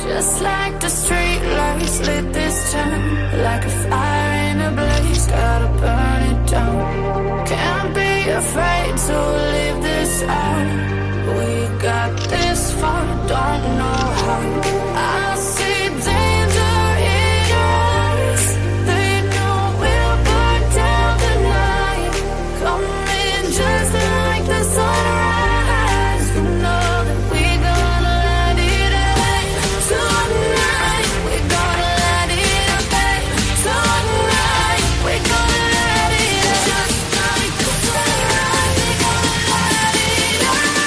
Just like the street lights lit this town, like a fire in a blaze, gotta burn it down. Can't be afraid to leave this out. We got this far, don't know how. I see danger in your eyes. They know we'll burn down the night. Coming just like the sunrise. You know that we're gonna let it away. Tonight, we're gonna let it away. Tonight, we're gonna let it away. Just like the sunrise, we're gonna let it away.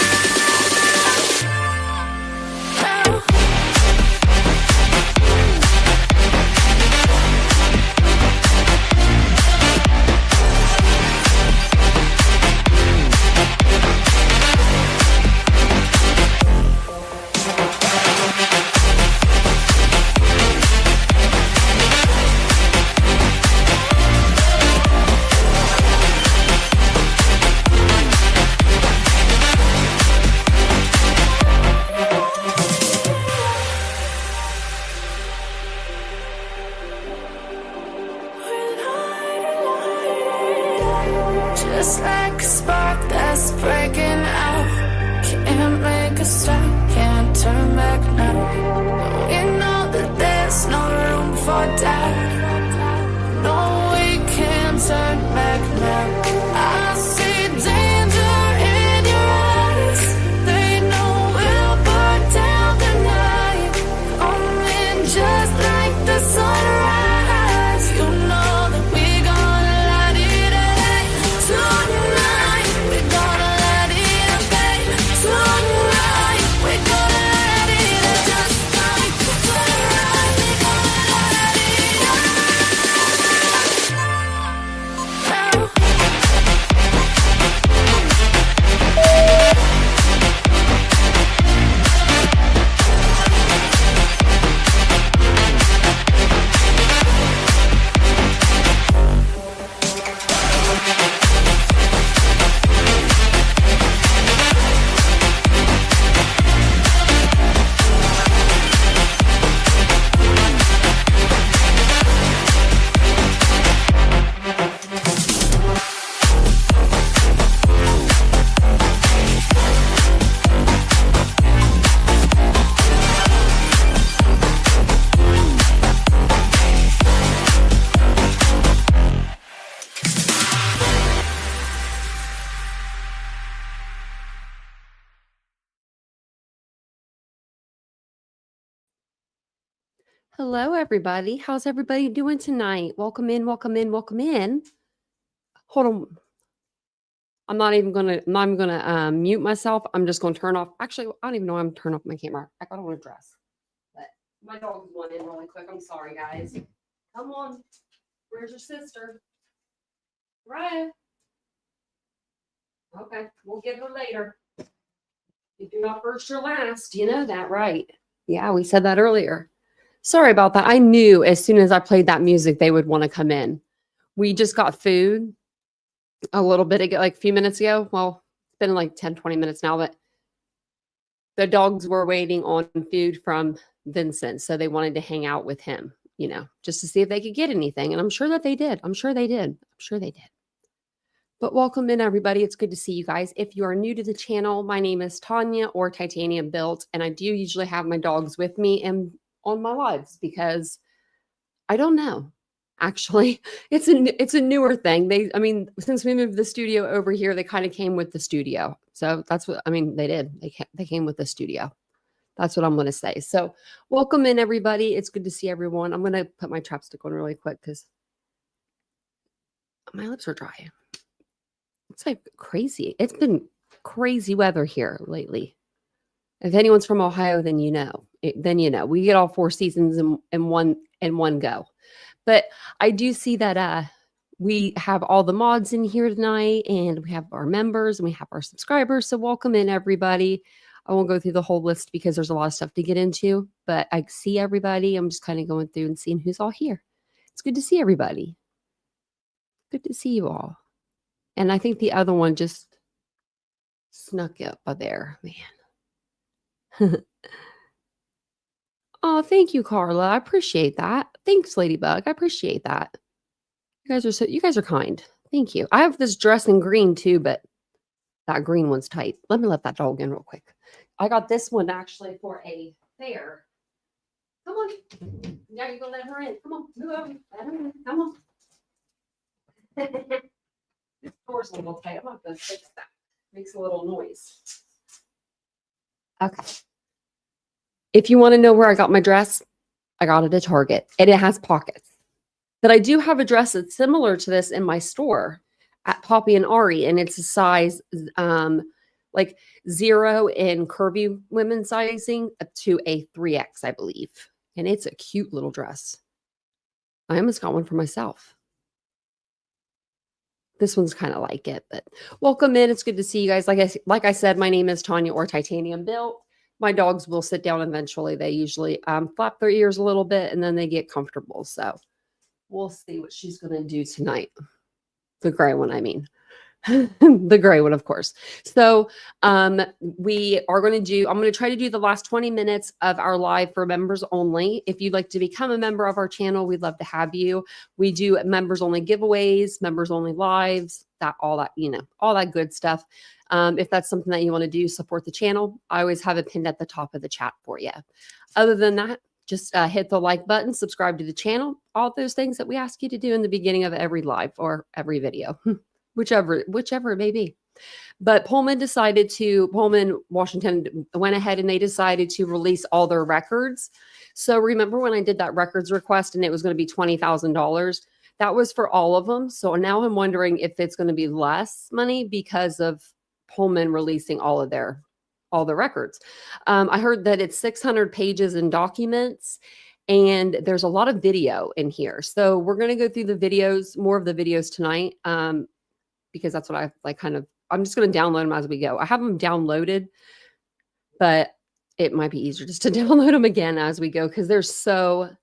Just like a spark that's breaking out. Can't make a stop, can't turn back now. We know that there's no room for doubt. No, we can't turn back now. I see danger in your eyes. They know we'll burn down the night. Coming just like the sunrise. You know that we're gonna let it away. Tonight, we're gonna let it away. Tonight, we're gonna let it away. Just like the sunrise, we're gonna let it Hello, everybody. How's everybody doing tonight? Welcome in, welcome in, welcome in. Hold on. I'm not even gonna mute myself. I'm just gonna turn off. Actually, I don't even know I'm turning off my camera. I don't want to dress. But my dog's one in really quick. I'm sorry, guys. Come on. Where's your sister? Ryan. Okay, we'll get her later. If you're not first, you're last. You know that, right? Yeah, we said that earlier. Sorry about that. I knew as soon as I played that music, they would want to come in. We just got food a little bit ago, like a few minutes ago. Well, it's been like 10, 20 minutes now, but the dogs were waiting on food from Vincent. So they wanted to hang out with him, you know, just to see if they could get anything. And I'm sure that they did. I'm sure they did. But welcome in, everybody. It's good to see you guys. If you are new to the channel, my name is Tanya or TitaniumBuilt, and I do usually have my dogs with me and on my lives because I don't know. Actually, it's a newer thing. Since we moved the studio over here, they kind of came with the studio. So that's what they did. They came with the studio. That's what I'm going to say. So welcome in, everybody. It's good to see everyone. I'm going to put my chapstick on really quick because my lips are dry. It's like crazy. It's been crazy weather here lately. If anyone's from Ohio, then you know. We get all 4 seasons in one go. But I do see that we have all the mods in here tonight, and we have our members and we have our subscribers. So welcome in, everybody. I won't go through the whole list because there's a lot of stuff to get into, but I see everybody. I'm just kind of going through and seeing who's all here. It's good to see everybody. Good to see you all. And I think the other one just snuck up there, man. Oh, thank you, Carla. I appreciate that. Thanks, Ladybug. I appreciate that. You guys are kind. Thank you. I have this dress in green too, but that green one's tight. Let me let that dog in real quick. I got this one actually for a fair. Come on. Yeah, you gonna let her in. Come on. Move over. Let her in. Come on. This door's a little tight. I'm not gonna fix that. Makes a little noise. Okay. If you want to know where I got my dress, I got it at Target, and it has pockets. But I do have a dress that's similar to this in my store at Poppy and Ari, and it's a size like 0 in curvy women sizing up to a 3X, I believe. And it's a cute little dress. I almost got one for myself. This one's kind of like it, but welcome in. It's good to see you guys. Like I said, my name is Tanya, or TitaniumBuilt. My dogs will sit down eventually. They usually flap their ears a little bit, and then they get comfortable. So we'll see what she's going to do tonight. The gray one, I mean. The gray one, of course. So we are going to do, I'm going to try to do the last 20 minutes of our live for members only. If you'd like to become a member of our channel, we'd love to have you. We do members only giveaways, members only lives, all that good stuff. If that's something that you want to do, support the channel. I always have it pinned at the top of the chat for you. Other than that, just hit the like button, subscribe to the channel, all those things that we ask you to do in the beginning of every live or every video. Whichever it may be. But Pullman, Washington went ahead and they decided to release all their records. So remember when I did that records request and it was going to be $20,000? That was for all of them. So now I'm wondering if it's going to be less money because of Pullman releasing all the records. I heard that it's 600 pages in documents. And there's a lot of video in here. So we're going to go through the videos, more of the videos tonight. Because that's what I like I'm just going to download them as we go. I have them downloaded, but it might be easier just to download them again as we go because there's a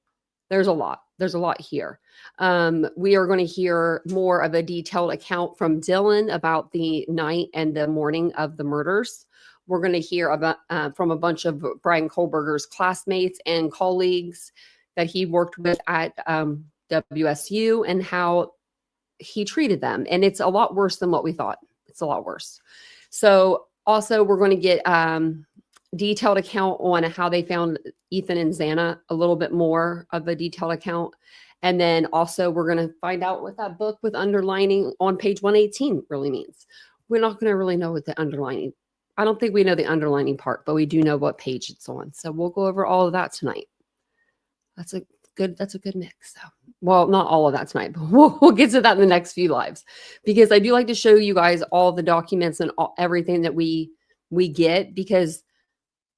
lot. There's a lot here. We are going to hear more of a detailed account from Dylan about the night and the morning of the murders. We're going to hear about from a bunch of Bryan Kohberger's classmates and colleagues that he worked with at WSU and how he treated them. And it's a lot worse than what we thought. It's a lot worse. So also we're going to get detailed account on how they found Ethan and Xana, a little bit more of a detailed account. And then also we're going to find out what that book with underlining on page 118 really means. We're not going to really know what the underlining, I don't think we know the underlining part, but we do know what page it's on. So we'll go over all of that tonight. That's a good mix. So, well, not all of that tonight, but we'll get to that in the next few lives because I do like to show you guys all the documents and everything that we get because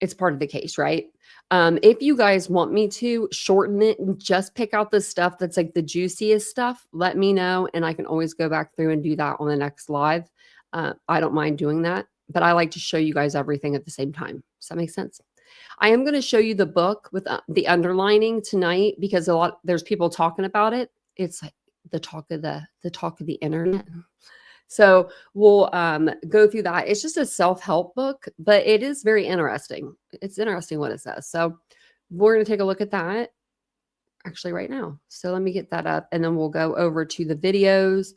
it's part of the case, right? If you guys want me to shorten it and just pick out the stuff that's like the juiciest stuff, let me know. And I can always go back through and do that on the next live. I don't mind doing that, but I like to show you guys everything at the same time. Does that make sense? I am going to show you the book with the underlining tonight because there's people talking about it. It's like the talk of the internet. So we'll go through that. It's just a self-help book, but it is very interesting. It's interesting what it says. So we're going to take a look at that actually right now. So let me get that up and then we'll go over to the videos.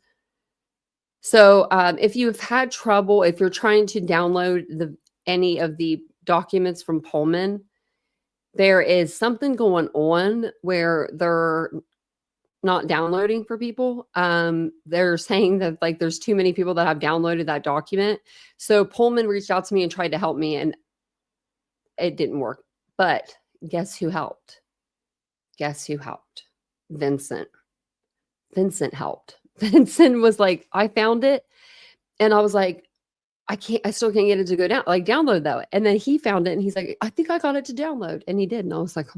So if you've had trouble, if you're trying to download any of the documents from Pullman, there is something going on where they're not downloading for people. They're saying that like there's too many people that have downloaded that document. So Pullman reached out to me and tried to help me and it didn't work. But guess who helped? Guess who helped? Vincent. Vincent helped. Vincent was like, I found it. And I was like, I still can't get it to go down, like download though. And then he found it and he's like, I think I got it to download. And he did. And I was like,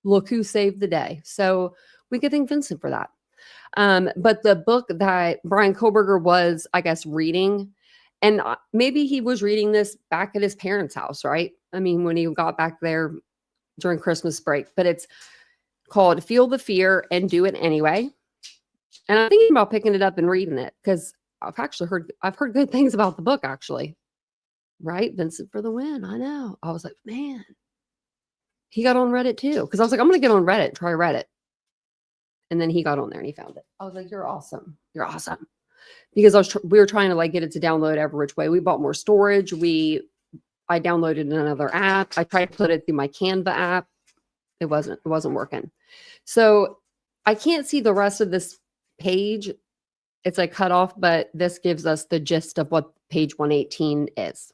look who saved the day. So we could thank Vincent for that. But the book that Bryan Kohberger was, I guess, reading, and maybe he was reading this back at his parents' house, right? I mean, when he got back there during Christmas break, but it's called Feel the Fear and Do It Anyway. And I'm thinking about picking it up and reading it because I've heard good things about the book actually. Right? Vincent for the win. I know. I was like, man, He got on Reddit too. Because I was like, I'm going to get on Reddit, try Reddit. And then he got on there and he found it. I was like, you're awesome. You're awesome. Because we were trying to like get it to download every which way. We bought more storage. I downloaded another app. I tried to put it through my Canva app. It wasn't working. So I can't see the rest of this page. It's like cut off, but this gives us the gist of what page 118 is.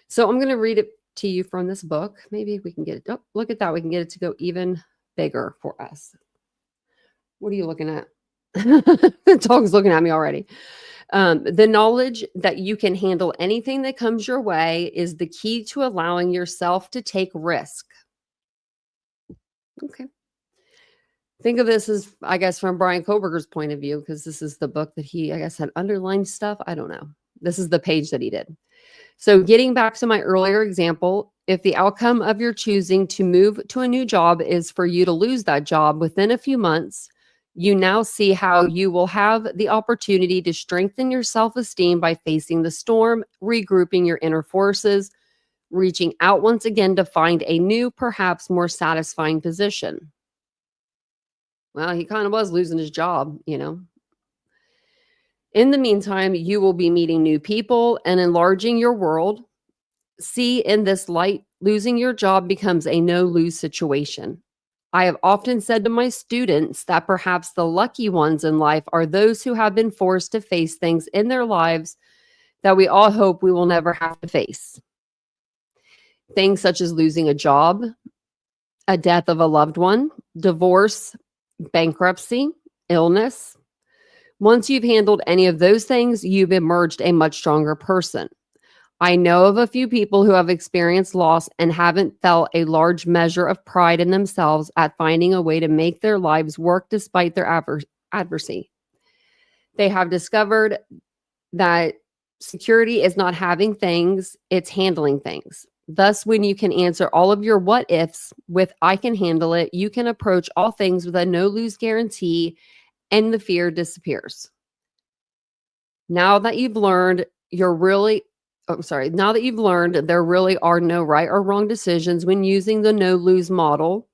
So I'm going to read it to you from this book. Maybe we can get it. Oh, look at that. We can get it to go even bigger for us. What are you looking at? The dog's looking at me already. The knowledge that you can handle anything that comes your way is the key to allowing yourself to take risk. Okay. Think of this as, I guess, from Bryan Kohberger's point of view, because this is the book that he, I guess, had underlined stuff. I don't know. This is the page that he did. So getting back to my earlier example, if the outcome of your choosing to move to a new job is for you to lose that job within a few months, you now see how you will have the opportunity to strengthen your self-esteem by facing the storm, regrouping your inner forces, reaching out once again to find a new, perhaps more satisfying position. Well, he kind of was losing his job, you know. In the meantime, you will be meeting new people and enlarging your world. See in this light, losing your job becomes a no-lose situation. I have often said to my students that perhaps the lucky ones in life are those who have been forced to face things in their lives that we all hope we will never have to face. Things such as losing a job, a death of a loved one, divorce, bankruptcy, illness. Once you've handled any of those things, you've emerged a much stronger person. I know of a few people who have experienced loss and haven't felt a large measure of pride in themselves at finding a way to make their lives work despite their adversity. They have discovered that security is not having things, it's handling things. Thus, when you can answer all of your what ifs with I can handle it, you can approach all things with a no-lose guarantee and the fear disappears. Now that you've learned there really are no right or wrong decisions when using the no-lose model,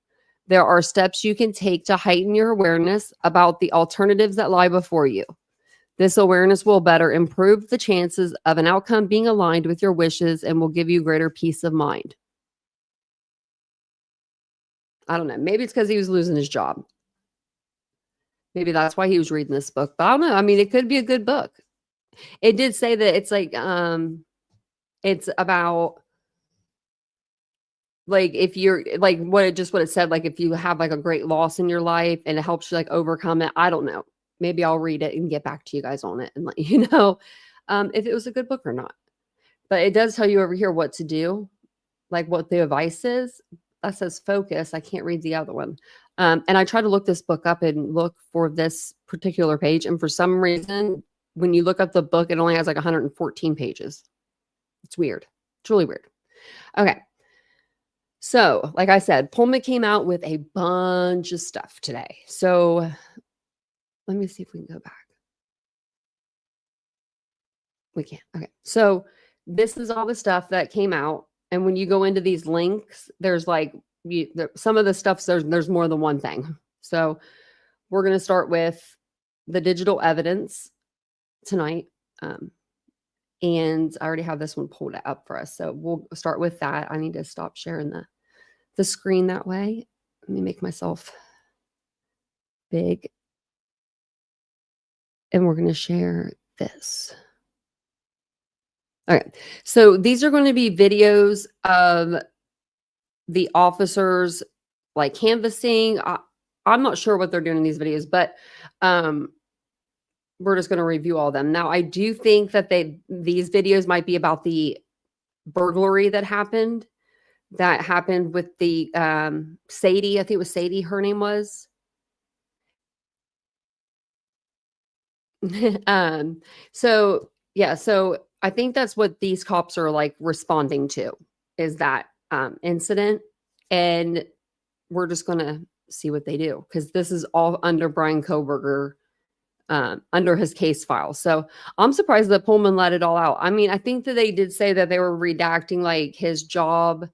there are steps you can take to heighten your awareness about the alternatives that lie before you. This awareness will better improve the chances of an outcome being aligned with your wishes and will give you greater peace of mind. I don't know. Maybe it's because he was losing his job. Maybe that's why he was reading this book. But I don't know. I mean, it could be a good book. It did say that it's like, it's about like if you're like what it said, like if you have like a great loss in your life and it helps you like overcome it. I don't know. Maybe I'll read it and get back to you guys on it and let you know if it was a good book or not. But it does tell you over here what to do, like what the advice is. That says focus. I can't read the other one. And I tried to look this book up and look for this particular page. And for some reason, when you look up the book, it only has like 114 pages. It's weird. It's really weird. Okay. So, like I said, Pullman came out with a bunch of stuff today. So let me see if we can go back. We can't. Okay. So this is all the stuff that came out. And when you go into these links, there's like some of the stuff, there's more than one thing. So we're going to start with the digital evidence tonight. And I already have this one pulled up for us. So we'll start with that. I need to stop sharing the screen that way. Let me make myself big. And we're going to share this. Okay. So these are going to be videos of the officers like canvassing. I'm not sure what they're doing in these videos, but we're just going to review all of them. Now, I do think that these videos might be about the burglary that happened with the Sadie. I think it was Sadie, her name was. So I think that's what these cops are like responding to is that incident. And we're just going to see what they do because this is all under Bryan Kohberger, under his case file. So I'm surprised that Pullman let it all out. I mean, I think that they did say that they were redacting like his job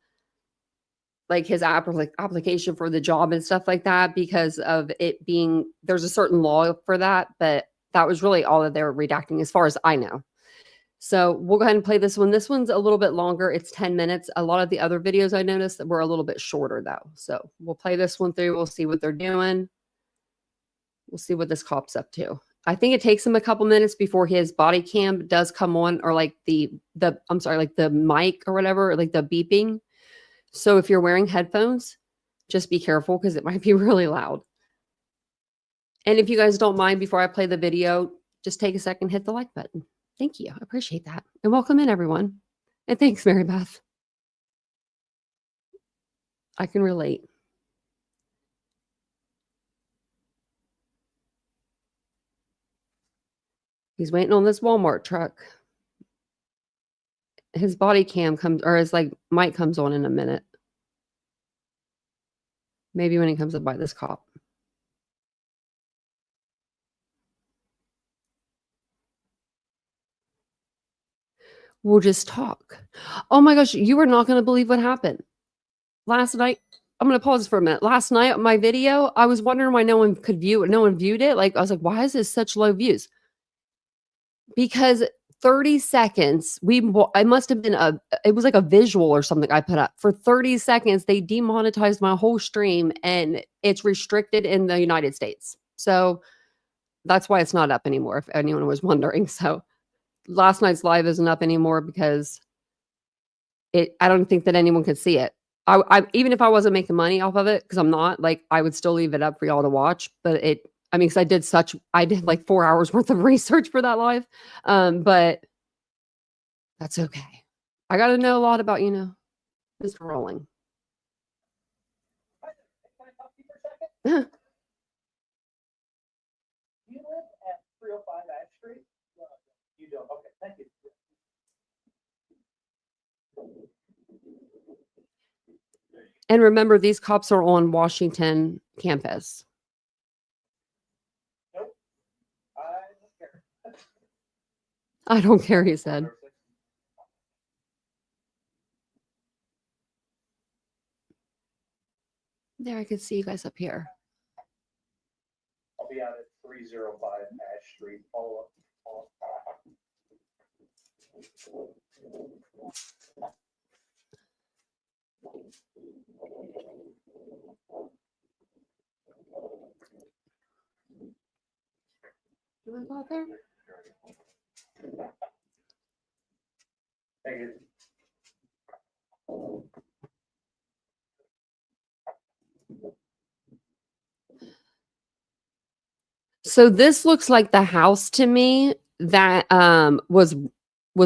like his application for the job and stuff like that because of it being there's a certain law for that, but that was really all that they were redacting as far as I know. So we'll go ahead and play this one. This one's a little bit longer. It's 10 minutes. A lot of the other videos I noticed that were a little bit shorter though. So we'll play this one through. We'll see what they're doing. We'll see what this cop's up to. I think it takes him a couple minutes before his body cam does come on, or like the mic or whatever, or like the beeping. So if you're wearing headphones, just be careful because it might be really loud. And if you guys don't mind, before I play the video, just take a second, hit the like button. Thank you. I appreciate that. And welcome in, everyone. And thanks, Mary Beth. I can relate. He's waiting on this Walmart truck. His body cam comes, or his like mic comes on in a minute. Maybe when he comes up by this cop. We'll just talk. Oh my gosh, you are not going to believe what happened. Last night, I'm going to pause for a minute. Last night, my video, I was wondering why no one could view it. No one viewed it. Like, I was like, why is this such low views? Because 30 seconds, it must have been it was like a visual or something I put up. For 30 seconds, they demonetized my whole stream and it's restricted in the United States. So that's why it's not up anymore, if anyone was wondering. So last night's live isn't up anymore because I don't think that anyone could see it. I even if I wasn't making money off of it, because I'm not, like, I would still leave it up for y'all to watch. But because I did like 4 hours worth of research for that live. But that's okay. I got to know a lot about, Mr. Rolling. Can I talk to you for a second? Do you live at 305 Ash Street? No, you don't. Okay, thank you. And remember, these cops are on Washington campus. Nope. I don't care. I don't care, he said. There, I can see you guys up here. I'll be out at 305 Ash Street. Follow up. You want to go out there? Thank you. So this looks like the house to me that was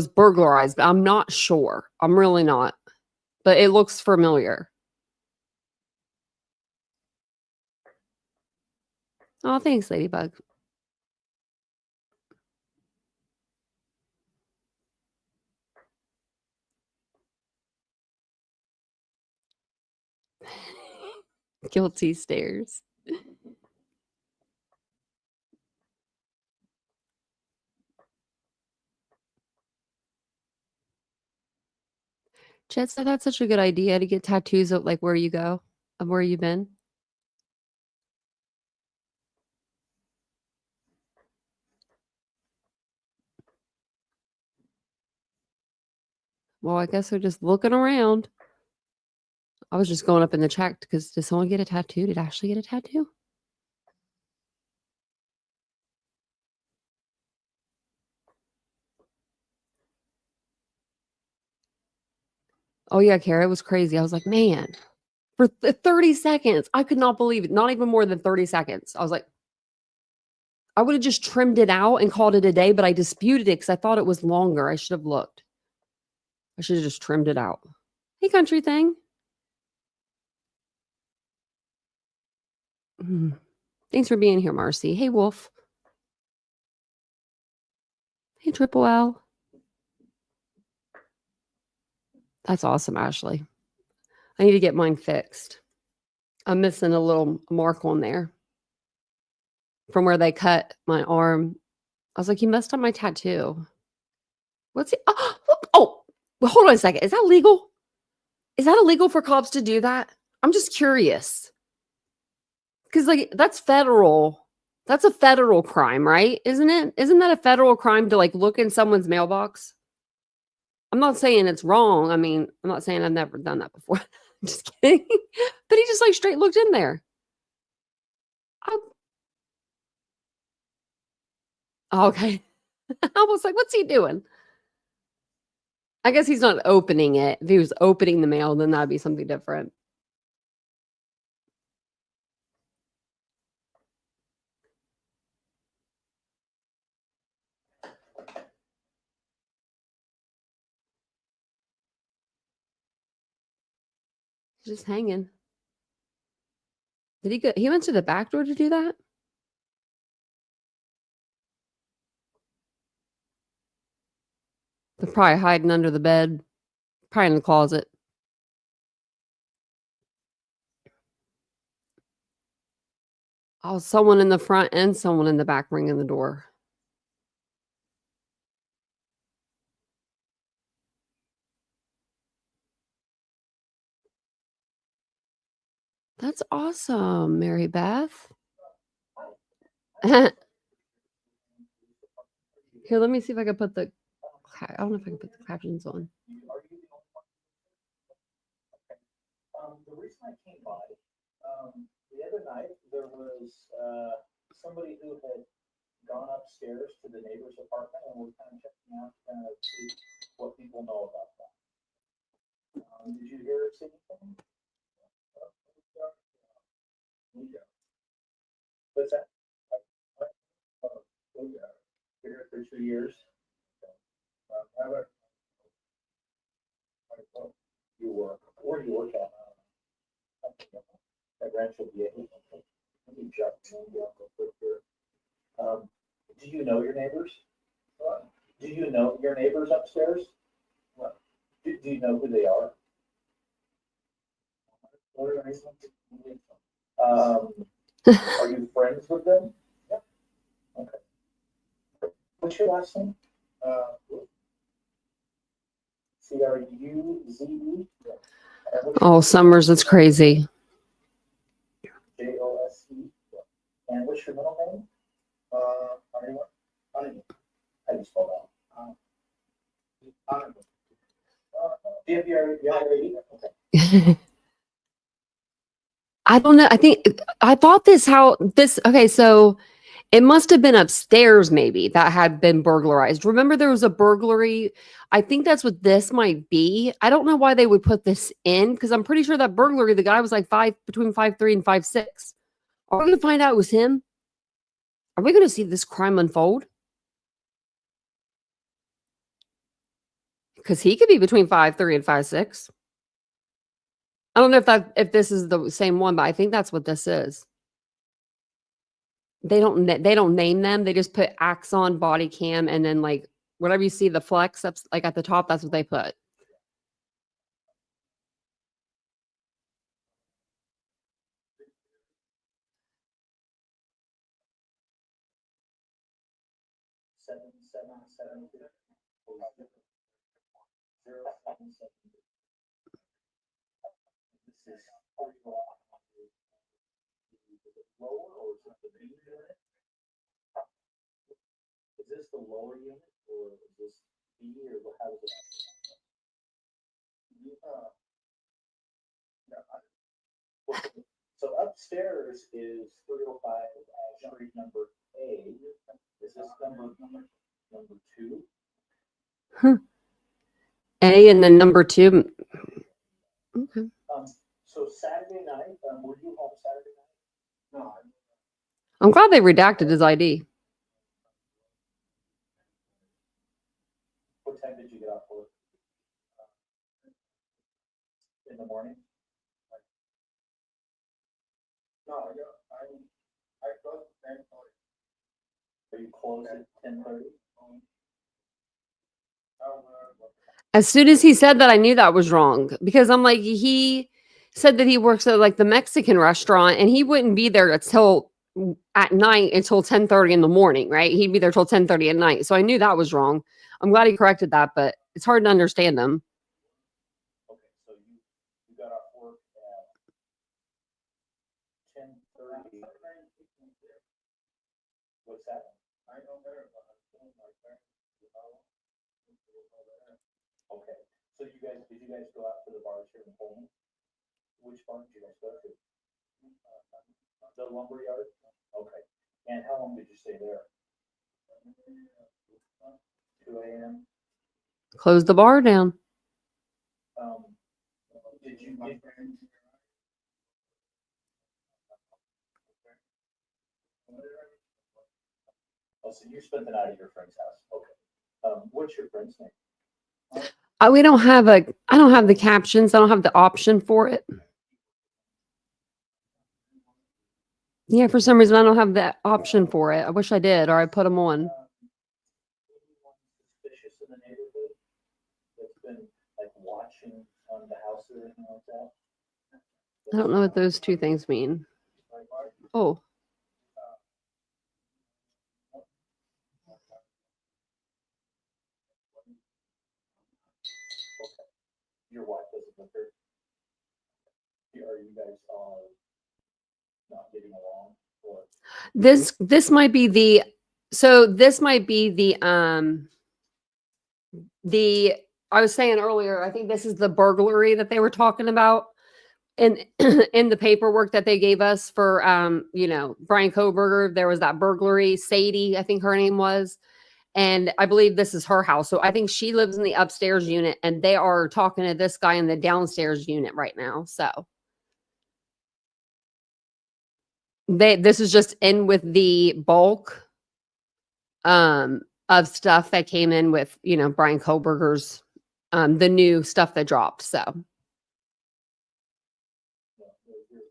burglarized, but I'm not sure. I'm really not. But it looks familiar. Oh, thanks, Ladybug. Guilty stares. Chet said that's such a good idea to get tattoos of like where you go, of where you've been. Well, I guess they're just looking around. I was just going up in the chat because did someone get a tattoo? Did Ashley get a tattoo? Oh yeah, Kara, it was crazy. I was like, man, for 30 seconds, I could not believe it. Not even more than 30 seconds. I was like, I would have just trimmed it out and called it a day, but I disputed it because I thought it was longer. I should have looked. I should have just trimmed it out. Hey, country thing. Thanks for being here, Marcy. Hey, Wolf. Hey, Triple L. That's awesome, Ashley. I need to get mine fixed. I'm missing a little mark on there from where they cut my arm. I was like, you messed up my tattoo. What's it? Oh, look. Oh, well, hold on a second. Is that legal? Is that illegal for cops to do that? I'm just curious. Because like that's federal. That's a federal crime, right? Isn't it? Isn't that a federal crime to like look in someone's mailbox? I'm not saying it's wrong. I mean, I'm not saying I've never done that before. I'm just kidding. But he just like straight looked in there. Okay. I was like, what's he doing? I guess he's not opening it. If he was opening the mail, then that'd be something different. He's just hanging. Did he go? He went to the back door to do that? They're probably hiding under the bed, probably in the closet. Oh, someone in the front and someone in the back ringing the door. That's awesome, Mary Beth. Here, let me see if I can put the. I don't know if I can put the captions on. The reason I came by, the other night, there was somebody who had gone upstairs to the neighbor's apartment, and we're kind of checking out to kind of see what people know about that. Did you hear or see anything? What's that? Been here for 2 years. You work. Where do you work at? At Rancho Viejo. Let me jump in real quick here. Do you know your neighbors? Do you know your neighbors upstairs? Do you know who they are? Are you friends with them? Yeah. Okay. What's your last name? CRUZE. Oh, Summers, that's crazy. JOSE. And what's your middle name? How do you spell that? Do you have your ID? Okay. I don't know. I thought okay, so it must have been upstairs maybe that had been burglarized. Remember there was a burglary? I think that's what this might be. I don't know why they would put this in because I'm pretty sure that burglary, the guy was like between 5'3" and 5'6". Are we going to find out it was him? Are we going to see this crime unfold? Because he could be between 5'3" and 5'6". I don't know if this is the same one, but I think that's what this is. They don't name them. They just put Axon, body cam, and then like whatever you see the flex that's like at the top, that's what they put. Lower or is it the B unit? Is this the lower unit or is this B or how is it? So upstairs is 305 Street number A. Is this number 2? A and then number 2. Okay. So Saturday night, were you home Saturday night? No. I'm glad they redacted his ID. What time did you get off work? In the morning? No, I closed at 10:30. Are you closed at 10:30? As soon as he said that, I knew that was wrong because I'm like, he said that he works at like the Mexican restaurant and he wouldn't be there until at night until 10:30 in the morning, right? He'd be there till 10:30 at night. So I knew that was wrong. I'm glad he corrected that, but it's hard to understand him. Okay, so What's that? Okay, so did you guys go out to the bars here in Pullman? Which bar did you guys go to? The lumberyard? Okay, and how long did you stay there? 2 a.m.? Close the bar down. Did you Oh, so you spent the night at your friend's house. Okay. What's your friend's name? I don't have the captions. I don't have the option for it. Yeah, for some reason I don't have that option for it. I wish I did, or I put them on. Anyone suspicious in the neighborhood that's been like watching on the house or anything like that? I don't know what those two things mean. Oh. Your wife doesn't live here. Are you guys not getting along? Or? This might be the I was saying earlier, I think this is the burglary that they were talking about in in the paperwork that they gave us for Bryan Kohberger. There was that burglary, Sadie, I think her name was. And I believe this is her house. So I think she lives in the upstairs unit and they are talking to this guy in the downstairs unit right now. So this is just in with the bulk of stuff that came in with, Bryan Kohberger's, the new stuff that dropped. So. You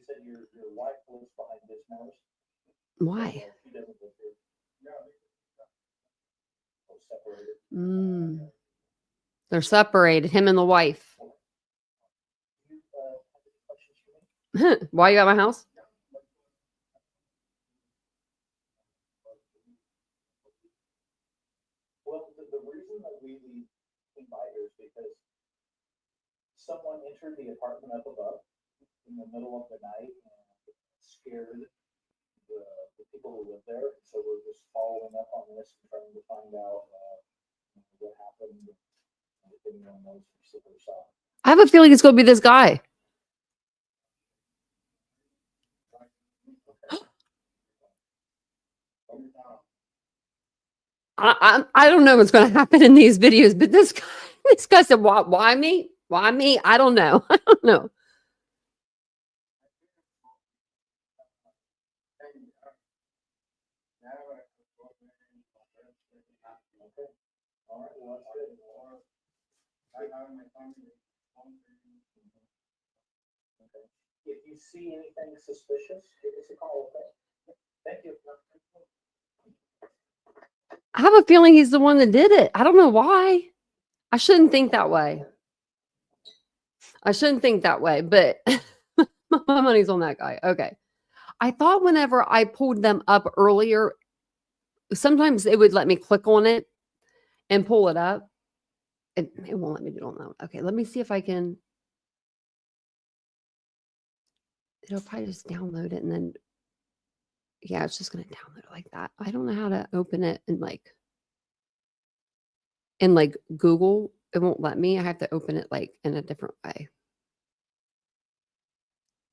said your wife lives behind this house? Why? She doesn't live here. They're separated, him and the wife. Why you at my house? Well, the reason that we came by here is because someone entered the apartment up above in the middle of the night and scared the people who live there. So we're just following up on this and trying to find out what happened. If anyone knows or saw. I have a feeling it's going to be this guy. I don't know what's going to happen in these videos, but this guy said, why me? Why me? I don't know. I don't know. If you see anything suspicious, give us a call. Okay? Thank you. I have a feeling he's the one that did it. I don't know why. I shouldn't think that way. But my money's on that guy. Okay. I thought whenever I pulled them up earlier, sometimes it would let me click on it and pull it up. It won't let me do it on that. Okay, let me see if I can. It'll probably just download it and then, yeah, it's just going to download it like that. I don't know how to open it in Google. It won't let me. I have to open it in a different way.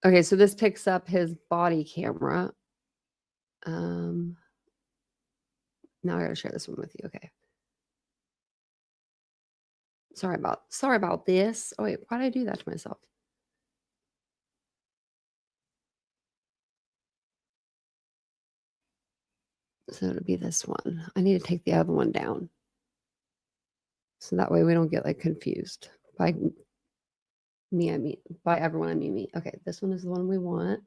Okay, so this picks up his body camera. Now I gotta share this one with you. Okay. Sorry about this. Oh wait, why did I do that to myself? So it'll be this one. I need to take the other one down. So that way we don't get confused. By me, I mean by everyone, I mean me. Okay, this one is the one we want.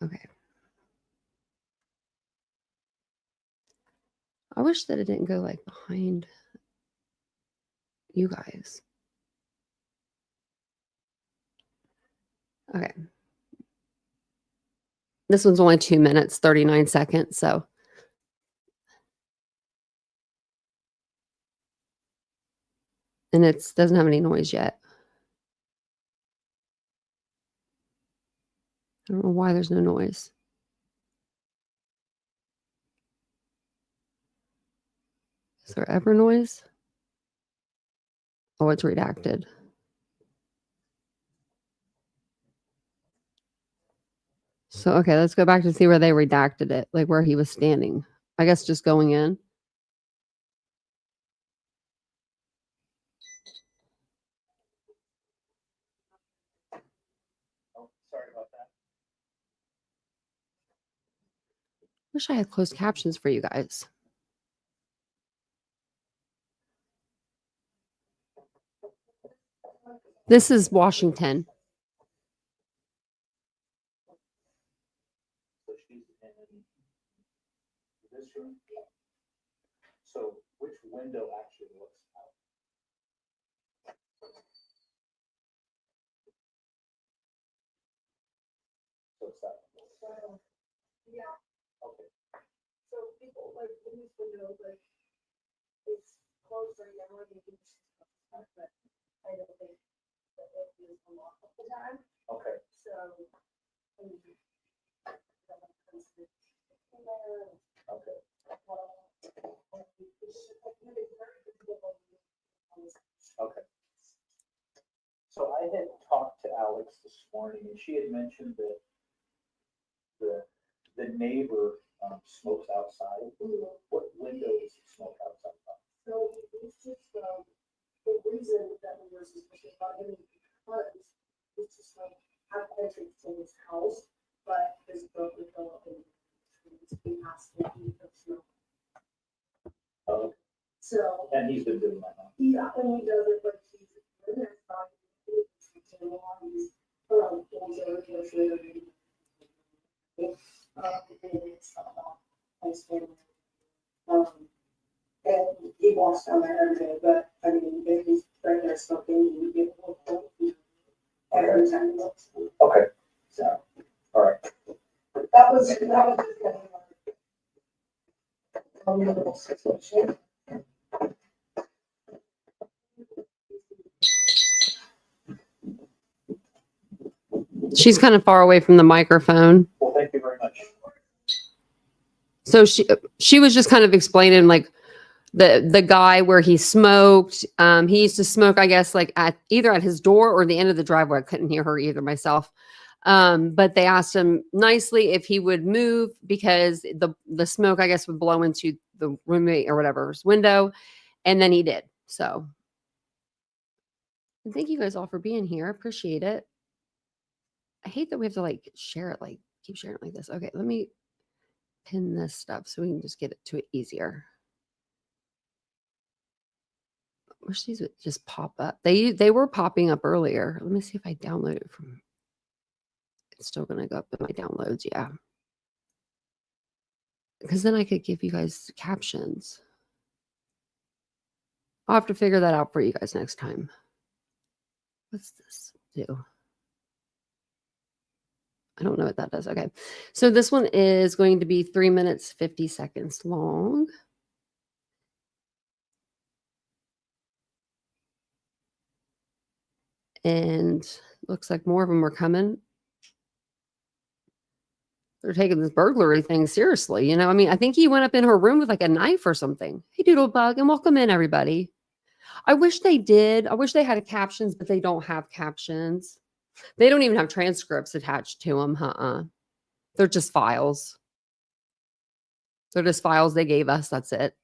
Okay. I wish that it didn't go behind you guys. Okay. This one's only 2 minutes, 39 seconds. So. And it doesn't have any noise yet. I don't know why there's no noise. Is there ever noise? Oh, it's redacted. So, okay, let's go back to see where they redacted it, like where he was standing. I guess just going in. Oh, sorry about that. Wish I had closed captions for you guys. This is Washington. So she's in this room. So which window actually looks out? So it's that one. Yeah, Okay. so people like in this window, like it's closed right now, and you can just, but I don't think that it is unlocked all the time, Okay. so. Okay. Okay. So I had talked to Alex this morning, and she had mentioned that the neighbor smokes outside. What window does he smoke outside from? So it's just, the reason that we were suspicious about him is because it's just like have entrance to his house, but his broken door and he has to be the smoke. Oh, So, and he's been doing that, huh? yeah, and he does it, but he's in there, not, he's pulls over to a trailer. And it's nice family. And he walks down there every day, but I mean, if he's right there smoking, he would get a little every time he looks. Okay. So All right. that was just kind of a little situation. She's kind of far away from the microphone. Well, thank you very much. So she was just kind of explaining like the guy where he smoked. He used to smoke, I guess, like at either at his door or the end of the driveway. I couldn't hear her either myself. But they asked him nicely if he would move because the smoke, I guess, would blow into the roommate or whatever's window. And then he did. So and thank you guys all for being here. I appreciate it. I hate that we have to like share it, like keep sharing it like this. Okay, let me pin this stuff so we can just get it to it easier. Wish these would just pop up. They were popping up earlier. Let me see if I download it from. It's still gonna go up in my downloads, yeah. Because then I could give you guys captions. I'll have to figure that out for you guys next time. What's this do? I don't know what that does. Okay. So this one is going to be 3 minutes, 50 seconds long. And looks like more of them are coming. They're taking this burglary thing seriously. You know, I mean, I think he went up in her room with like a knife or something. Hey, Doodlebug, and welcome in, everybody. I wish they did. I wish they had captions, but they don't have captions. They don't even have transcripts attached to them. They're just files. They're just files they gave us. That's it.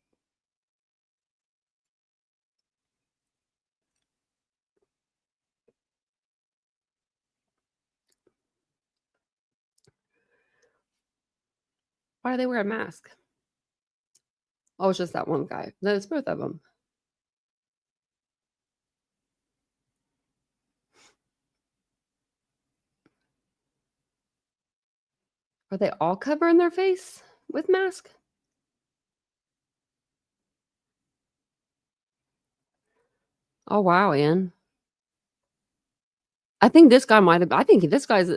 Why do they wear a mask? Oh, it's just that one guy. No, it's both of them. Are they all covering their face with mask? Oh, wow, Ian. I think this guy might have, I think this guy's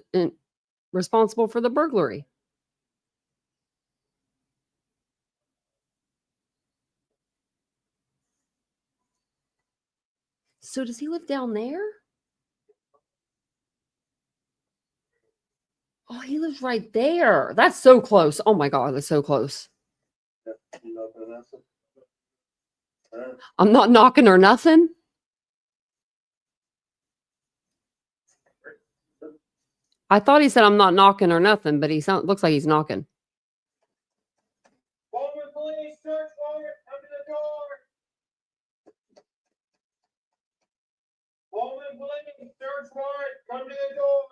responsible for the burglary. So does he live down there? Oh, he lives right there. That's so close. Oh my God, that's so close. You know, Vanessa? All right. I'm not knocking or nothing. I thought he said I'm not knocking or nothing, but looks like he's knocking. Pullman police, search warrant, come to the door. Pullman police, search warrant, come to the door.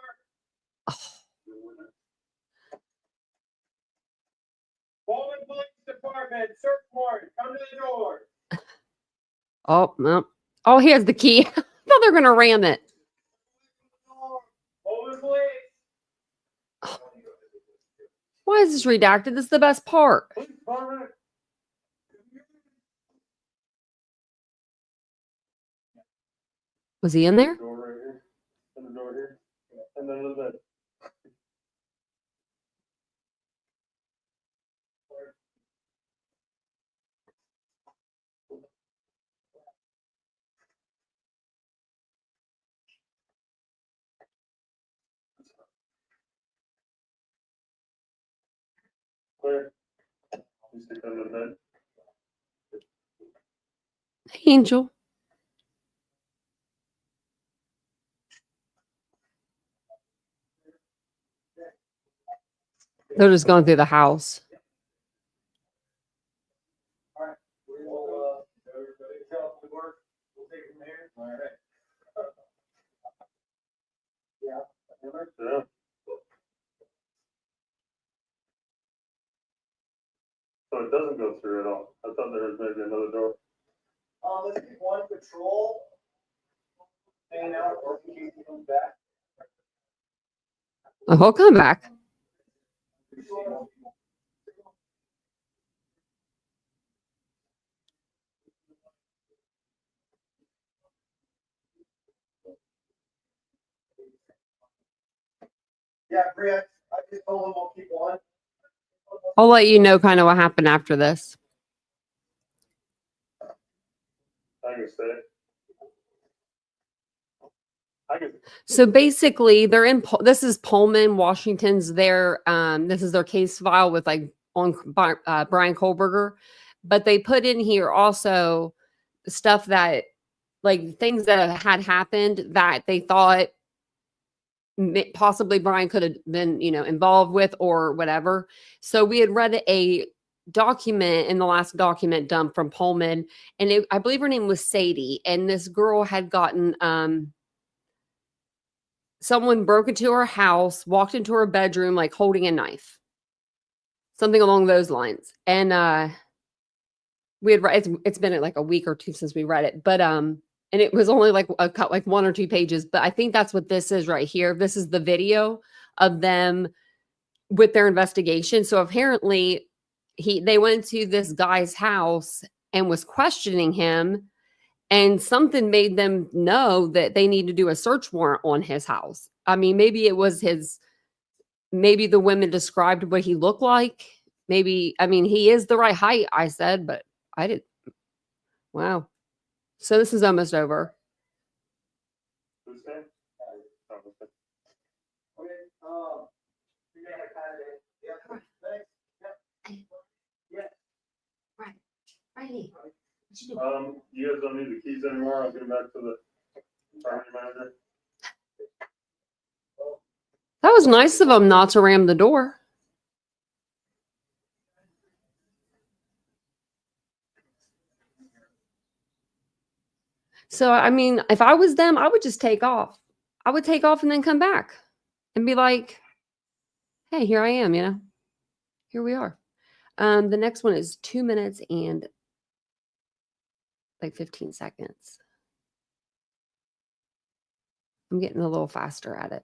Pullman Police Department, search warrant, come to the door. Oh, no. Oh, he has the key. I thought they were going to ram it. Pullman Police. Why is this redacted? This is the best part. Police Department. Was he in there? Door right here. And the door here. And then a little bit. Clear. You stick under the bed. Angel. They're just going through the house. All right, we will, everybody tell us the work, we'll take it from there. All right. Yeah. Yeah. So it doesn't go through at all. I thought there was maybe another door. Let's keep one patrol. Hanging out, or in case he comes back. Oh, he'll come back. Yeah, Brett, I just told him we'll keep one. I'll let you know kind of what happened after this. I can say. I can. So basically, they're in. This is Pullman, Washington's. This is their case file with like on Bryan Kohberger, but they put in here also stuff that like things that had happened that they thought possibly Bryan could have been, involved with or whatever. So we had read a document in the last document dump from Pullman, and I believe her name was Sadie, and this girl had gotten someone broke into her house, walked into her bedroom like holding a knife, something along those lines. And we had read it's been like a week or two since we read it, but and it was only like like 1 or 2 pages, but I think that's what this is right here. This is the video of them with their investigation. So apparently they went to this guy's house and was questioning him, and something made them know that they need to do a search warrant on his house. I mean, maybe it was maybe the women described what he looked like. Maybe, I mean, he is the right height, I said, but I didn't. Wow. So this is almost over. Who's that? Okay, you got my contact. Yeah, thanks. Yeah. Right. Right. You guys don't need the keys anymore. I'll give them back to the property manager. That was nice of them not to ram the door. So, I mean, if I was them, I would just take off. I would take off and then come back and be like, hey, here I am, here we are. The next one is 2 minutes and like 15 seconds. I'm getting a little faster at it.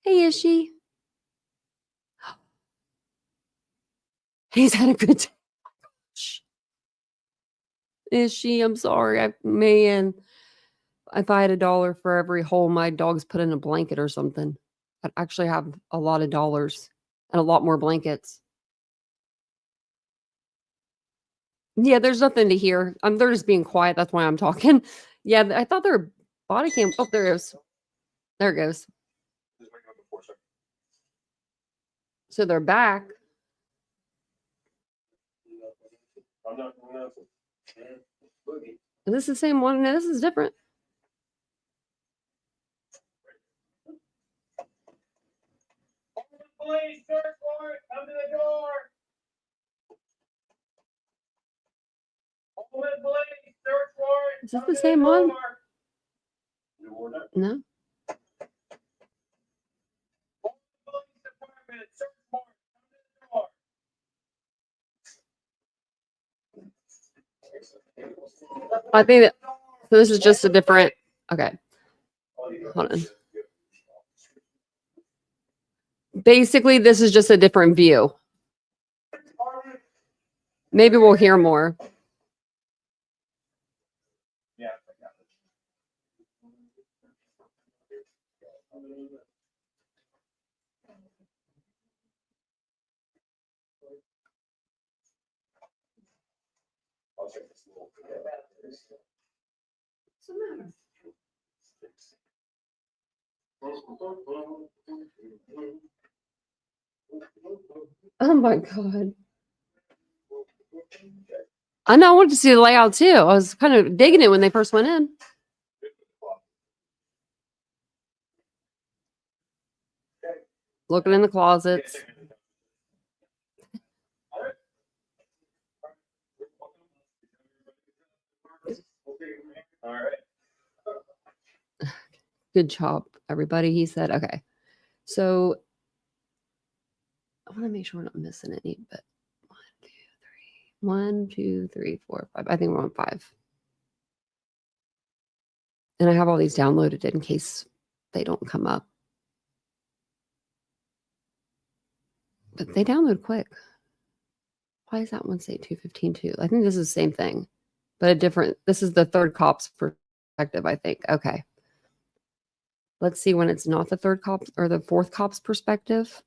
Hey, is she? He's had a good day. Is she? I'm sorry. Man, if I had $1 for every hole my dog's put in a blanket or something, I'd actually have a lot of dollars and a lot more blankets. Yeah, there's nothing to hear. They're just being quiet. That's why I'm talking. Yeah, I thought they were body cam. Oh, there is. There it goes. Just make it up before, sir. So they're back. I'm not going to boogie. Is this the same one? No, this is different. Police, search warrant, come to the door. Pullman police, search warrant. Is this come the to same one? door. New order. No. Pullman Police Department, search warrant, come to the door. I think that so this is just a different. Okay. Hold on. Basically, this is just a different view. Maybe we'll hear more. Yeah. I'll check this little. Oh my god. I know. I wanted to see the layout too. I was kind of digging it when they first went in. Looking in the closets. All right. Good job, everybody. He said, okay. So I want to make sure we're not missing any, but 1, 2, 3, 4, 5. I think we're on 5. And I have all these downloaded in case they don't come up. But they download quick. Why does that one say 215.2? I think this is the same thing, but a different. This is the third cop's perspective, I think. Okay. Let's see when it's not the third cop or the fourth cop's perspective.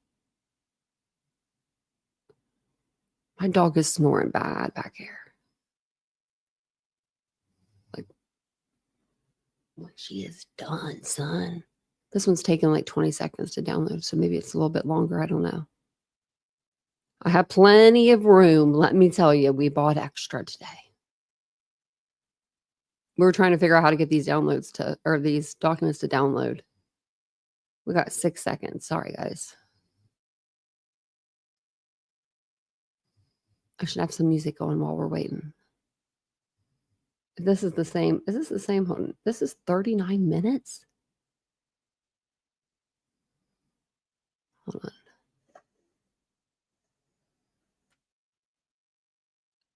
My dog is snoring bad back here. Like she is done, son. This one's taking like 20 seconds to download, so maybe it's a little bit longer. I don't know. I have plenty of room. Let me tell you, we bought extra today. We were trying to figure out how to get these downloads to, or these documents to download. We got 6 seconds. Sorry, guys. I should have some music going while we're waiting. If this is the same, is this the same? Hold on. This is 39 minutes? Hold on.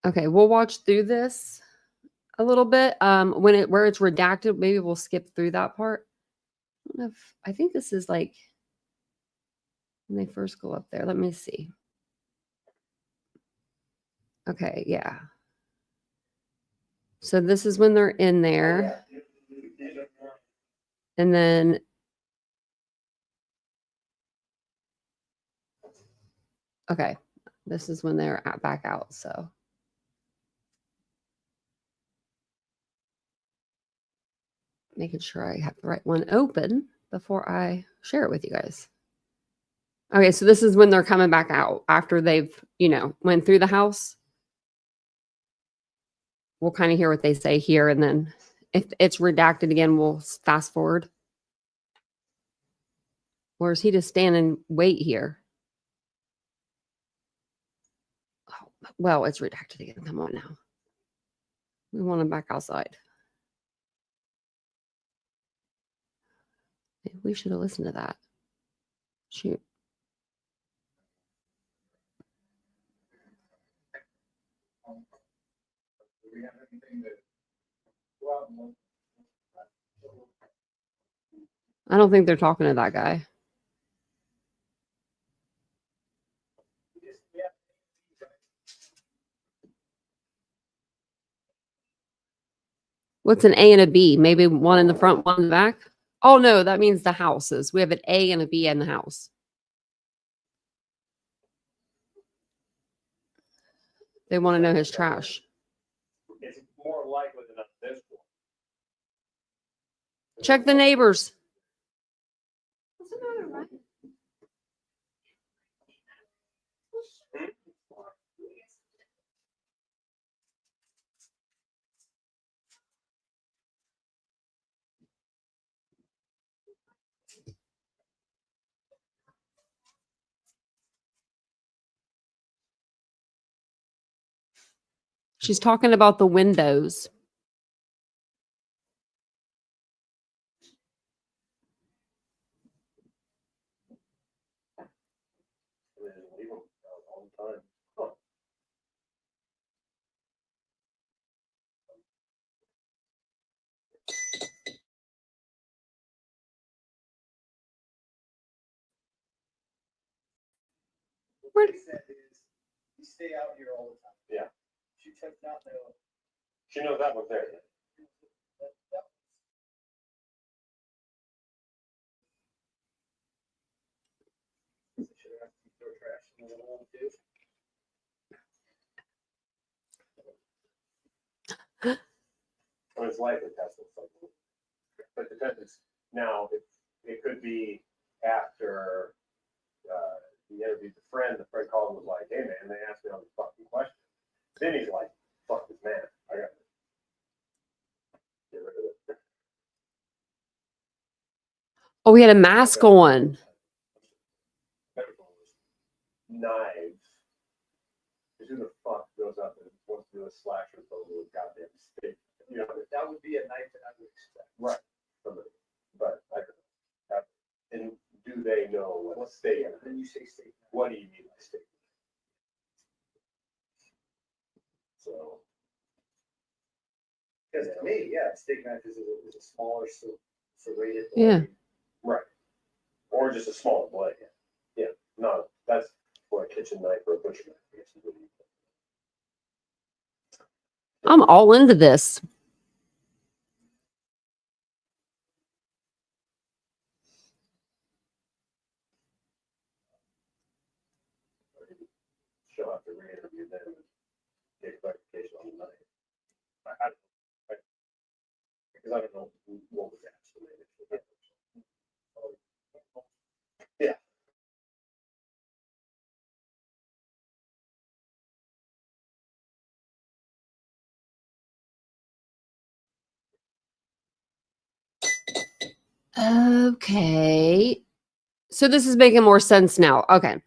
Okay, we'll watch through this a little bit. Where it's redacted, maybe we'll skip through that part. I think this is like when they first go up there. Let me see. Okay, yeah. So this is when they're in there. And then okay, this is when they're back out, so making sure I have the right one open before I share it with you guys. Okay, so this is when they're coming back out after they've, went through the house. We'll kind of hear what they say here, and then if it's redacted again, we'll fast forward. Or is he just standing wait here? Oh, well, it's redacted again. Come on now. We want him back outside. Maybe we should have listened to that. Shoot. Do we have anything that go out and look? I don't think they're talking to that guy. What's an A and a B? Maybe one in the front, one in the back? Oh, no, that means the houses. We have an A and a B in the house. They want to know his trash. It's more likely than not this one. Check the neighbors. She's talking about the windows. And then leave them out all the time. Huh. Where- What he said is, you stay out here all the time. Yeah. She took not know. She knows that one's there. that- Should have to throw trash in the little one too. I mean, it's likely that's what's like. But it depends. Now, it could be after he interviewed the friend called and was like, hey man, they asked me all these fucking questions. Then he's like, fuck this man. I got to get rid of it. Oh, he had a mask on. Knives. Who the fuck goes up and wants to do a slasher film with goddamn steak? You know, That would be a knife that I would expect. right. Somebody. But I don't know. And do they know what steak? Then you say steak. What do you mean by steak? So. Because to me, yeah, a steak knife is a smaller, serrated. Yeah. blade. Right. Or just a smaller blade. Yeah. No, that's for a kitchen knife or a butcher knife. I guess is what you- I'm all into this. She'll have to re-interview them and get clarification on the knife. I don't know. Because I don't know what was asked. Yeah. Okay. So this is making more sense now. Okay.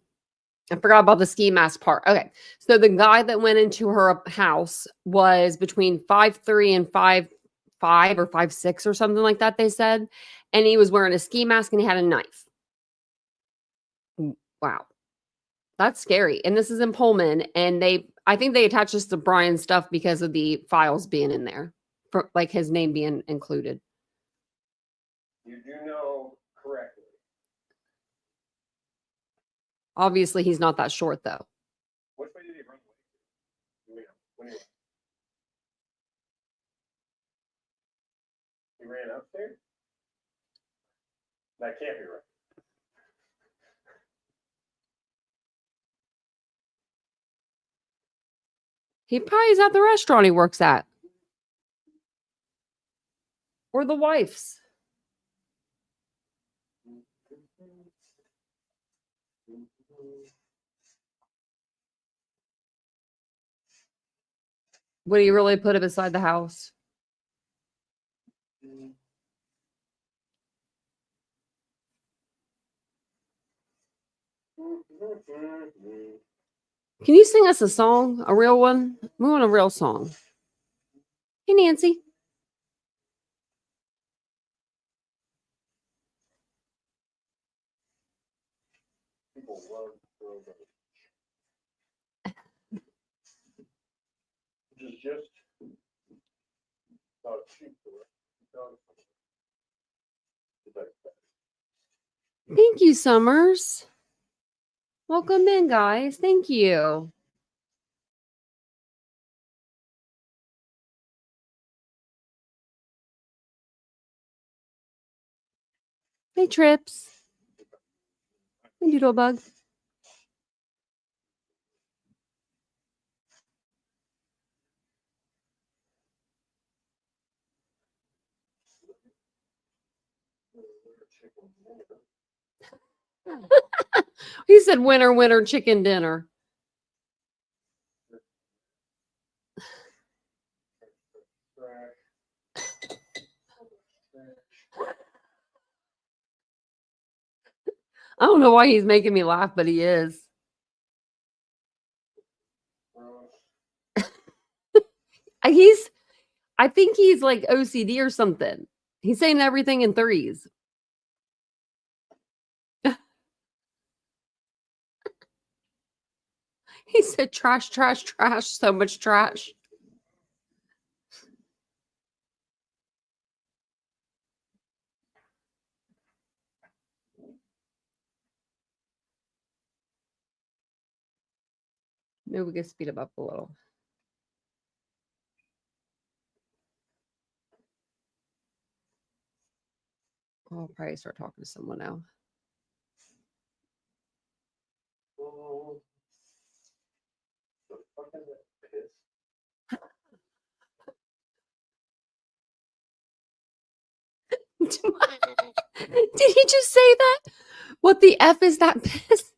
I forgot about the ski mask part. Okay. So the guy that went into her house was between 5'3" and 5'5" or 5'6" or something like that, they said. And he was wearing a ski mask and he had a knife. Wow. That's scary. And this is in Pullman. And I think they attached this to Bryan's stuff because of the files being in there, for like his name being included. You do know correctly. Obviously, he's not that short, though. Which way did he run away? When he ran upstairs? That can't be right. He probably is at the restaurant he works at. Or the wife's. Would he really put it beside the house? Can you sing us a song? A real one? We want a real song. Hey, Nancy. People love throwback. Which is just not cheap for it. Thank you, Summers. Welcome in, guys. Thank you. Hey, Trips. Hey, Doodlebug. He said winter, winter chicken dinner. I don't know why he's making me laugh, but he is. I think he's like OCD or something. He's saying everything in threes. He said trash, trash, trash, so much trash. Maybe we can speed him up a little. I'll probably start talking to someone now. The fuck is that piss? Did he just say that? What the F is that piss?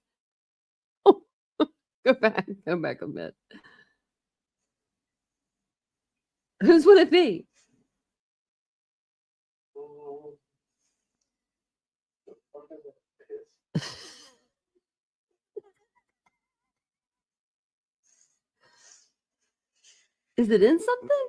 Oh, go back a bit. Whose would it be? The fuck is that piss? Is it in something?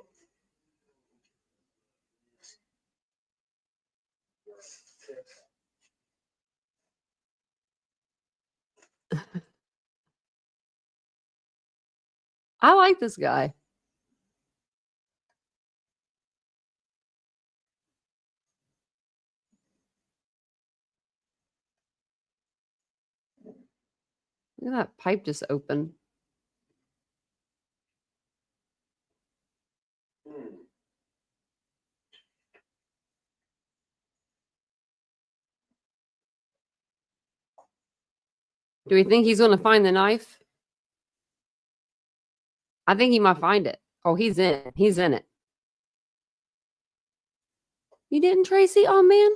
I like this guy. Look at that pipe just open. Do we think he's going to find the knife? I think he might find it. Oh, he's in it. He's in it. You didn't, Tracy? Oh, man.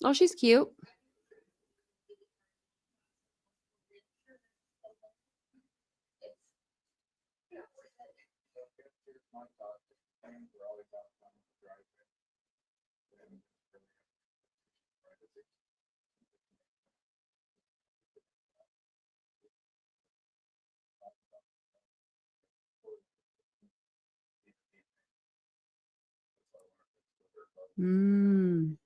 Oh, she's cute. Mm.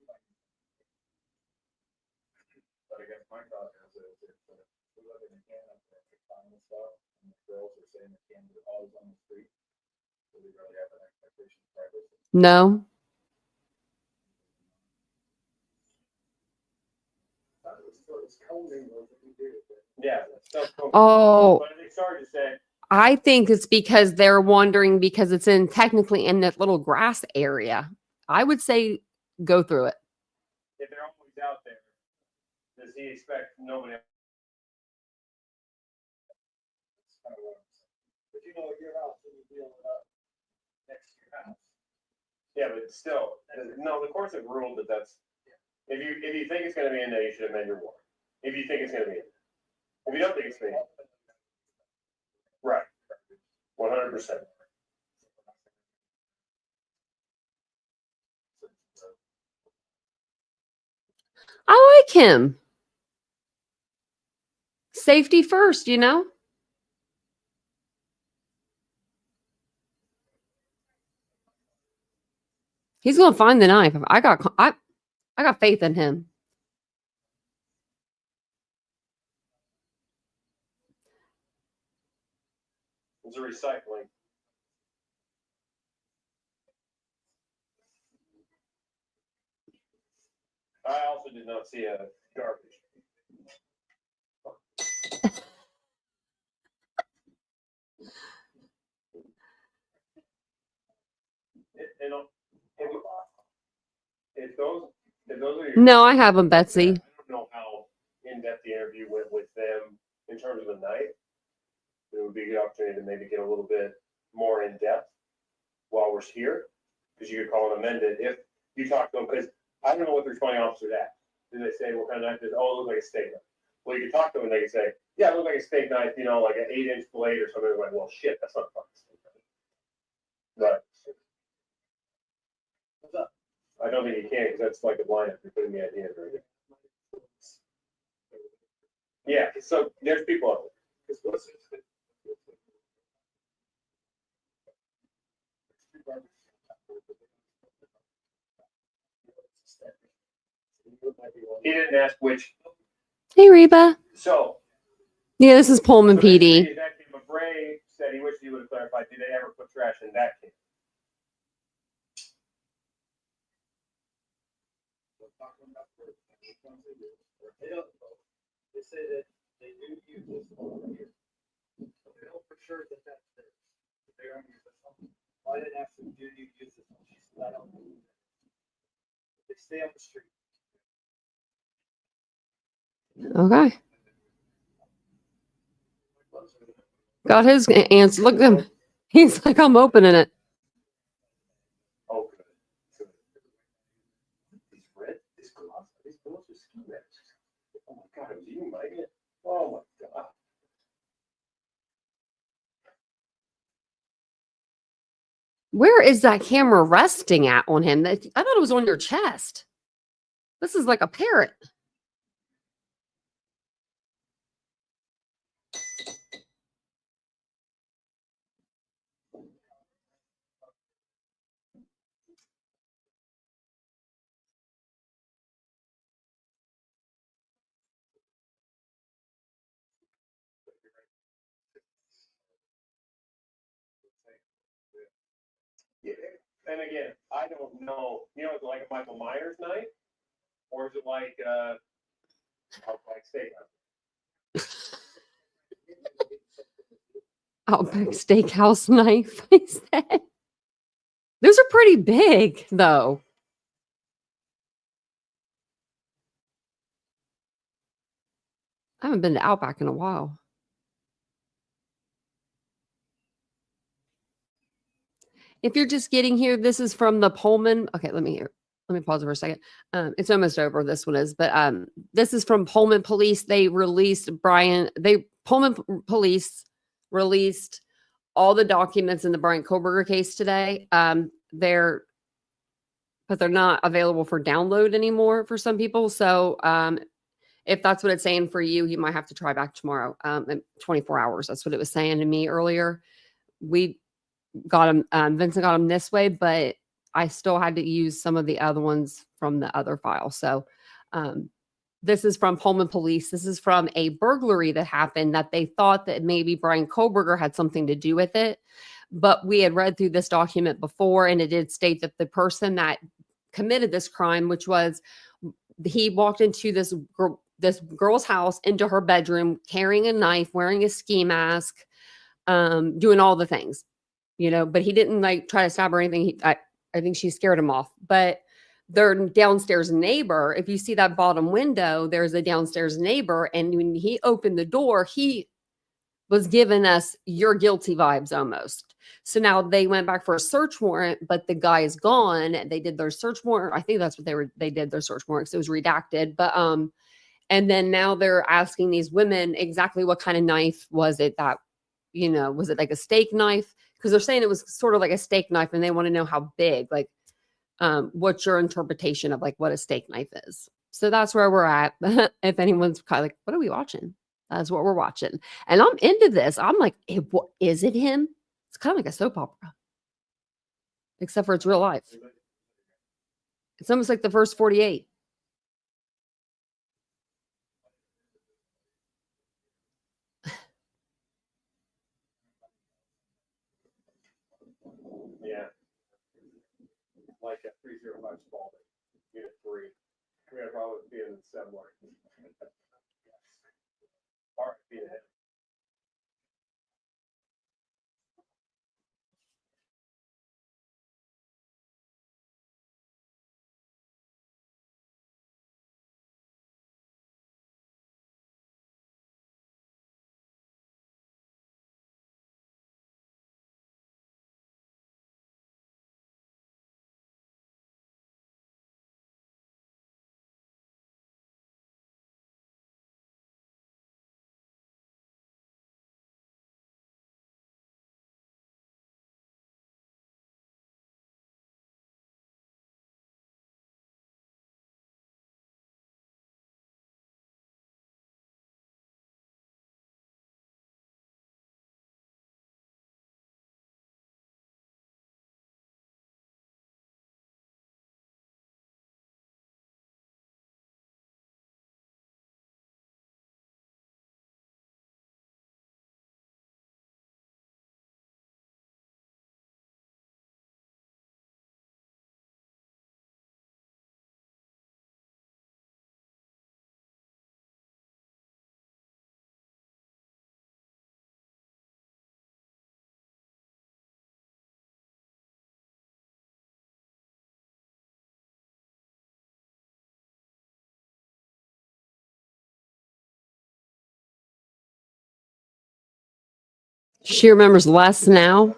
But I guess my thought is if we live in Canada, and find this stuff, and the girls are saying that Canada is always on the street, do we really have an expectation of privacy? No. Yeah. Oh, But they started to say, I think it's because they're wondering because it's in technically in that little grass area. I would say go through it. if they're always out there, does he expect nobody else? That's kind of what I'm saying. But you know, your house, when you deal with next to your house. Yeah, but still, no, the courts have ruled that that's, if you think it's gonna be in there, you should amend your warrant. If you think it's gonna be in there. If you don't think it's gonna be in there. Right. 100%. I like him. Safety first, you know? He's gonna find the knife. I got faith in him. It's a recycling. I also did not see a garbage. If those are your, No, I haven't, Betsy. I don't know how in-depth the interview went with them in terms of the night. It would be a good opportunity to maybe get a little bit more in depth while we're here, because you could call and amend it if you talk to them. Because I don't know what the responding officers asked. Did they say what kind of knife it is? Oh, it looks like a steak knife. Well, you could talk to them and they could say, yeah, it looks like a steak knife, you know, like an 8-inch blade or something. Like, well, shit, that's not a fucking steak knife. But I don't think you can, because that's like a lineup, you're putting the idea in right. Yeah, so there's people out there. He didn't ask which, Hey, Reba. so. Yeah, this is Pullman So basically, PD. in that case, but Bray said he wished he would have clarified, did they ever put trash in that can? They don't, they say that they do use this over here. So they know for sure that that's theirs. They don't use this one. Well, I didn't ask them, do you use this one? She said, I don't. They stay on the street. Okay. Got his answer. Look at him. He's like, I'm opening it. Oh, good. Good. These red, these gloves are ski masks. Oh my God, it was you, Mike. Oh my God. Where is that camera resting at on him? I thought it was on your chest. This is like a parrot. Yeah. And again, I don't know, is it like a Michael Myers night? Or is it like, Outback Steakhouse? Outback Steakhouse knife. He said. Those are pretty big, though. I haven't been to Outback in a while. If you're just getting here, this is from the Pullman. Okay, let me pause it for a second. It's almost over. This one is, but this is from Pullman Police. They released Pullman Police released all the documents in the Bryan Kohberger case today. They're not available for download anymore for some people. So if that's what it's saying for you, you might have to try back tomorrow. In 24 hours. That's what it was saying to me earlier. We got him. Vincent got him this way, but I still had to use some of the other ones from the other file. So this is from Pullman Police. This is from a burglary that happened that they thought that maybe Bryan Kohberger had something to do with it. But we had read through this document before, and it did state that the person that committed this crime, which was he walked into this girl's house, into her bedroom, carrying a knife, wearing a ski mask, doing all the things, but he didn't like try to stab her or anything. I think she scared him off. But their downstairs neighbor, if you see that bottom window, there's a downstairs neighbor. And when he opened the door, he was giving us "you're guilty" vibes almost. So now they went back for a search warrant, but the guy is gone. They did their search warrant. I think that's what they did their search warrant. So it was redacted. But and then now they're asking these women exactly what kind of knife was it that, was it like a steak knife? Because they're saying it was sort of like a steak knife, and they want to know how big, like, what's your interpretation of like what a steak knife is? So that's where we're at. If anyone's kind of like, what are we watching? That's what we're watching. And I'm into this. I'm like, is it him? It's kind of like a soap opera, except for it's real life. It's almost like the first 48. Yeah. Like a 305 Spalding, Unit 3. We had probably be in 7 more. All right, be ahead. She remembers less now.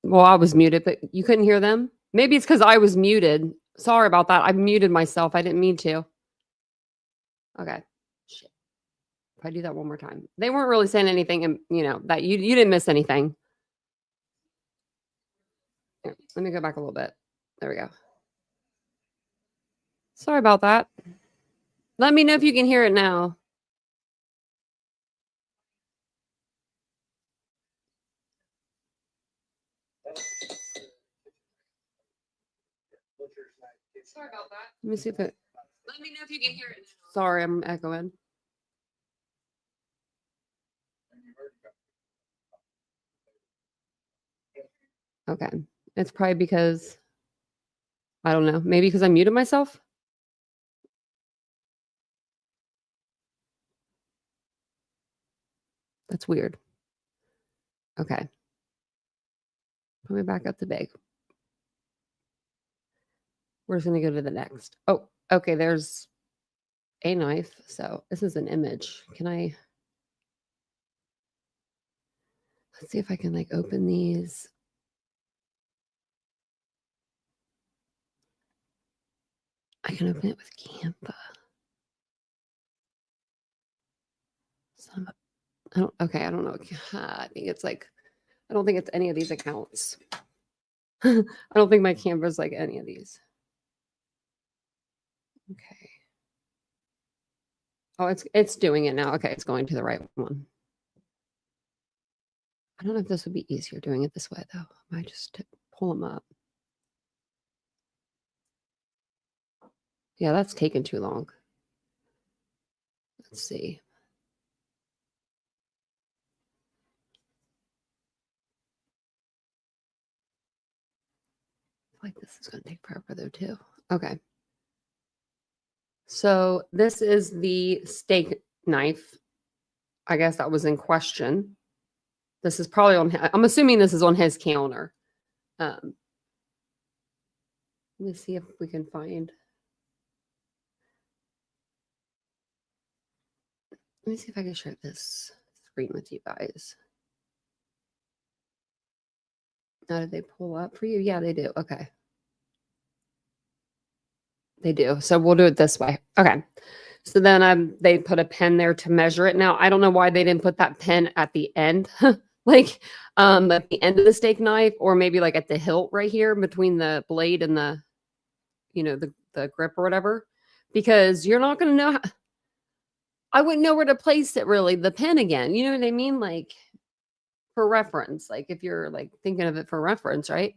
Well, I was muted, but you couldn't hear them. Maybe it's because I was muted. Sorry about that. I muted myself. I didn't mean to. Okay. Shit. If I do that one more time, they weren't really saying anything, and that you didn't miss anything. Here, let me go back a little bit. There we go. Sorry about that. Let me know if you can hear it now. Sorry about that. Let me see if it. Let me know if you can hear it now. Sorry, I'm echoing. Okay. It's probably because I don't know. Maybe because I muted myself. That's weird. Okay. Put me back up to big. We're just going to go to the next. Oh, okay. There's a knife. So this is an image. Can I? Let's see if I can like open these. I can open it with Canva. I don't know. I think it's like, I don't think it's any of these accounts. I don't think my Canva is like any of these. Okay. Oh, it's doing it now. Okay, it's going to the right one. I don't know if this would be easier doing it this way though. I might just pull them up. Yeah, that's taken too long. Let's see. I feel like this is going to take forever though too. Okay. So this is the steak knife. I guess that was in question. This is probably on, I'm assuming this is on his counter. Let me see if we can find. Let me see if I can share this screen with you guys. Now, did they pull up for you? Yeah, they do. Okay. They do. So we'll do it this way. Okay. So then they put a pen there to measure it. Now, I don't know why they didn't put that pen at the end, like at the end of the steak knife, or maybe like at the hilt right here between the blade and the, the grip or whatever, because you're not going to know. I wouldn't know where to place it really, the pen again. You know what I mean? Like for reference, like if you're like thinking of it for reference, right?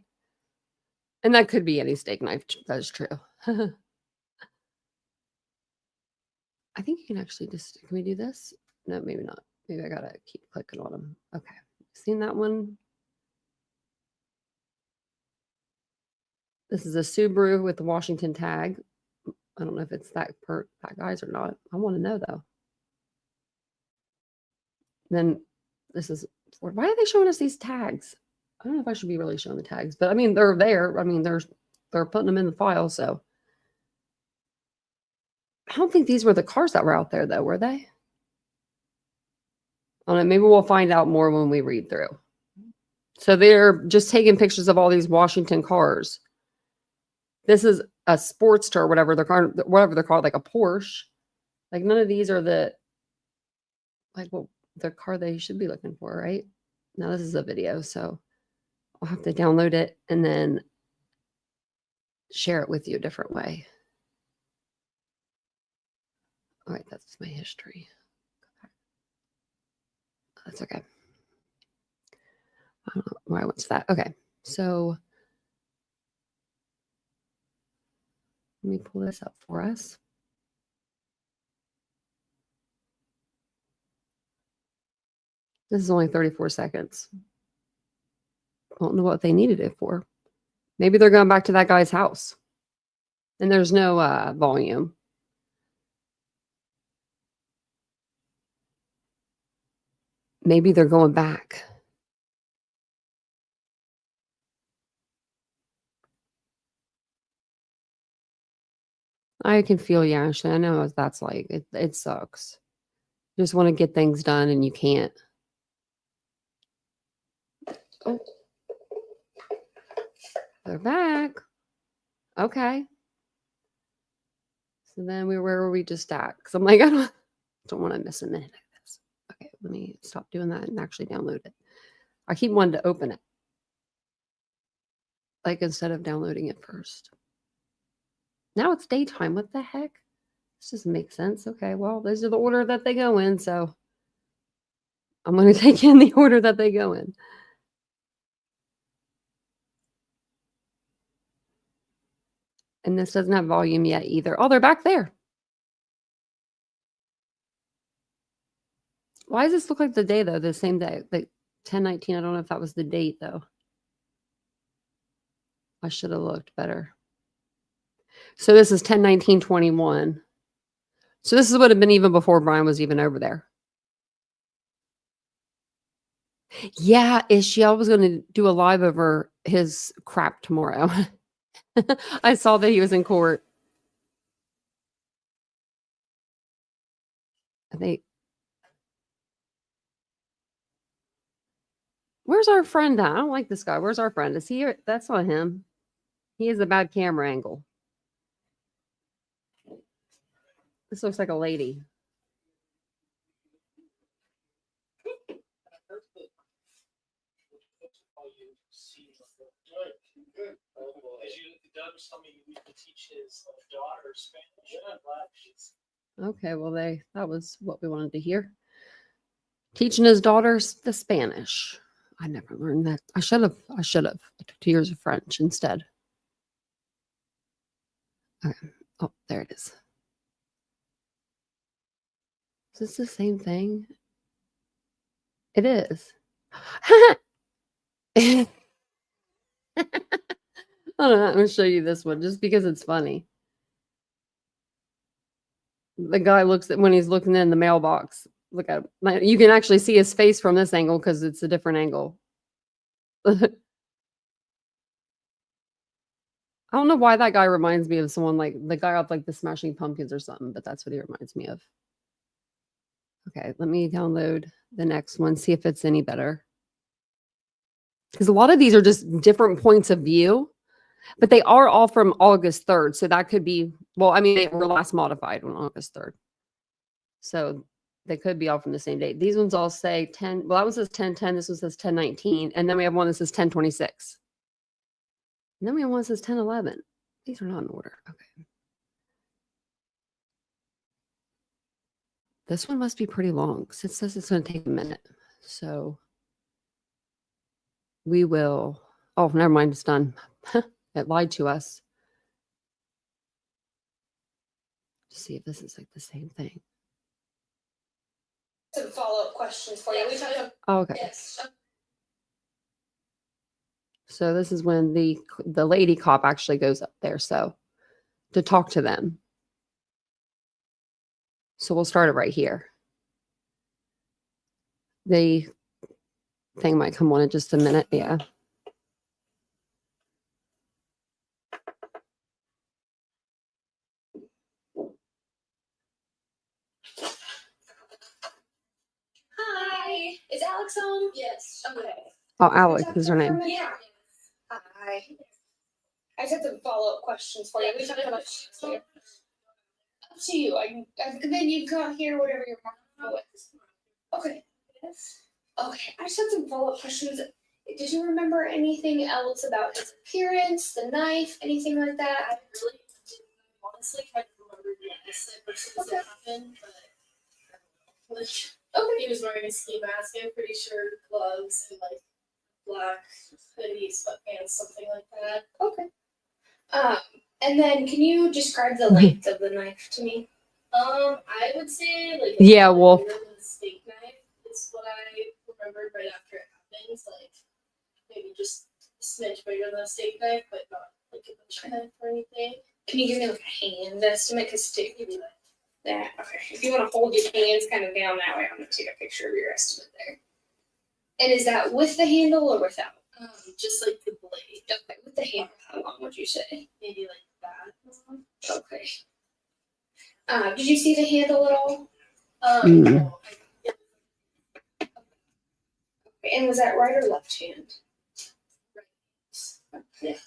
And that could be any steak knife. That's true. I think you can actually just, can we do this? No, maybe not. Maybe I gotta keep clicking on them. Okay. Seen that one? This is a Subaru with the Washington tag. I don't know if it's that guy's or not. I want to know though. Then this is Ford. Why are they showing us these tags? I don't know if I should be really showing the tags, but I mean they're there. I mean they're putting them in the file, so I don't think these were the cars that were out there though, were they? I don't know. Maybe we'll find out more when we read through. So they're just taking pictures of all these Washington cars. This is a Sportster, or whatever they're called, like a Porsche. Like none of these are the the car they should be looking for, right? Now this is a video, so I'll have to download it and then share it with you a different way. All right, that's my history. That's okay. I don't know why I went to that. Okay, so let me pull this up for us. This is only 34 seconds. I don't know what they needed it for. Maybe they're going back to that guy's house. And there's no volume. Maybe they're going back. I can feel you, Ashley. I know what that's like. It sucks. You just want to get things done and you can't. Oh. They're back. Okay. So then where were we just at? Because I'm like, I don't want to miss a minute of this. Okay, let me stop doing that and actually download it. I keep wanting to open it. Like instead of downloading it first. Now it's daytime. What the heck? This doesn't make sense. Okay, well, those are the order that they go in, so I'm going to take in the order that they go in. And this doesn't have volume yet either. Oh, they're back there. Why does this look like the day, though? The same day, like 10/19. I don't know if that was the date, though. I should have looked better. So this is 10/19/21. So this would have been even before Bryan was even over there. Yeah, Ishiel was going to do a live over his crap tomorrow. I saw that he was in court. Where's our friend at? I don't like this guy. Where's our friend? Is he here? That's not him. He has a bad camera angle. This looks like a lady. Doug was telling me we could teach his daughter Spanish. Okay, well, that was what we wanted to hear. Teaching his daughters the Spanish. I never learned that. I should have. I took 2 years of French instead. Okay. Oh, there it is. Is this the same thing? It is. I don't know. I'm going to show you this one just because it's funny. The guy looks at when he's looking in the mailbox. Look at him. You can actually see his face from this angle because it's a different angle. I don't know why that guy reminds me of someone like the guy off like the Smashing Pumpkins or something, but that's what he reminds me of. Okay, let me download the next one, see if it's any better. Because a lot of these are just different points of view, but they are all from August 3rd. So that could be, well, I mean, they were last modified on August 3rd. So they could be all from the same date. These ones all say 10. Well, that one says 10/10. This one says 10/19. And then we have one that says 10/26. And then we have one that says 10/11. These are not in order. Okay. This one must be pretty long because it says it's going to take a minute. So we will. Oh, never mind. It's done. It lied to us. See if this is like the same thing. Some follow-up questions for you. We talked about Oh, okay. yes. So this is when the lady cop actually goes up there, so to talk to them. So we'll start it right here. The thing might come on in just a minute. Yeah. Hi. Is Alex on? Yes. Okay. Oh, Alex is her name. Yeah. Hi. I just had some follow-up questions for you. We talked about up to you. Then you got here whatever you're comfortable with. Okay. Yes. Okay. I just had some follow-up questions. Did you remember anything else about his appearance, the knife, anything like that? I really honestly can't remember the exact versus that happened, but Okay. he was wearing a ski mask. I'm pretty sure gloves and like black hoodie, sweatpants, something like that. Okay. And then can you describe the length of the knife to me? I would say like Yeah, Wolf. the steak knife is what I remembered right after it happened. Like maybe just a smidge bigger than a steak knife, but not like a butcher knife or anything. Can you give me like a hand estimate? Because that. Okay. If you want to hold your hands kind of down that way, I'm gonna take a picture of your estimate there. And is that with the handle or without? Just like the blade. Okay, with the handle, how long would you say? Maybe like that. Okay. Did you see the handle at all? No, Okay, and was that right or left hand? Yeah.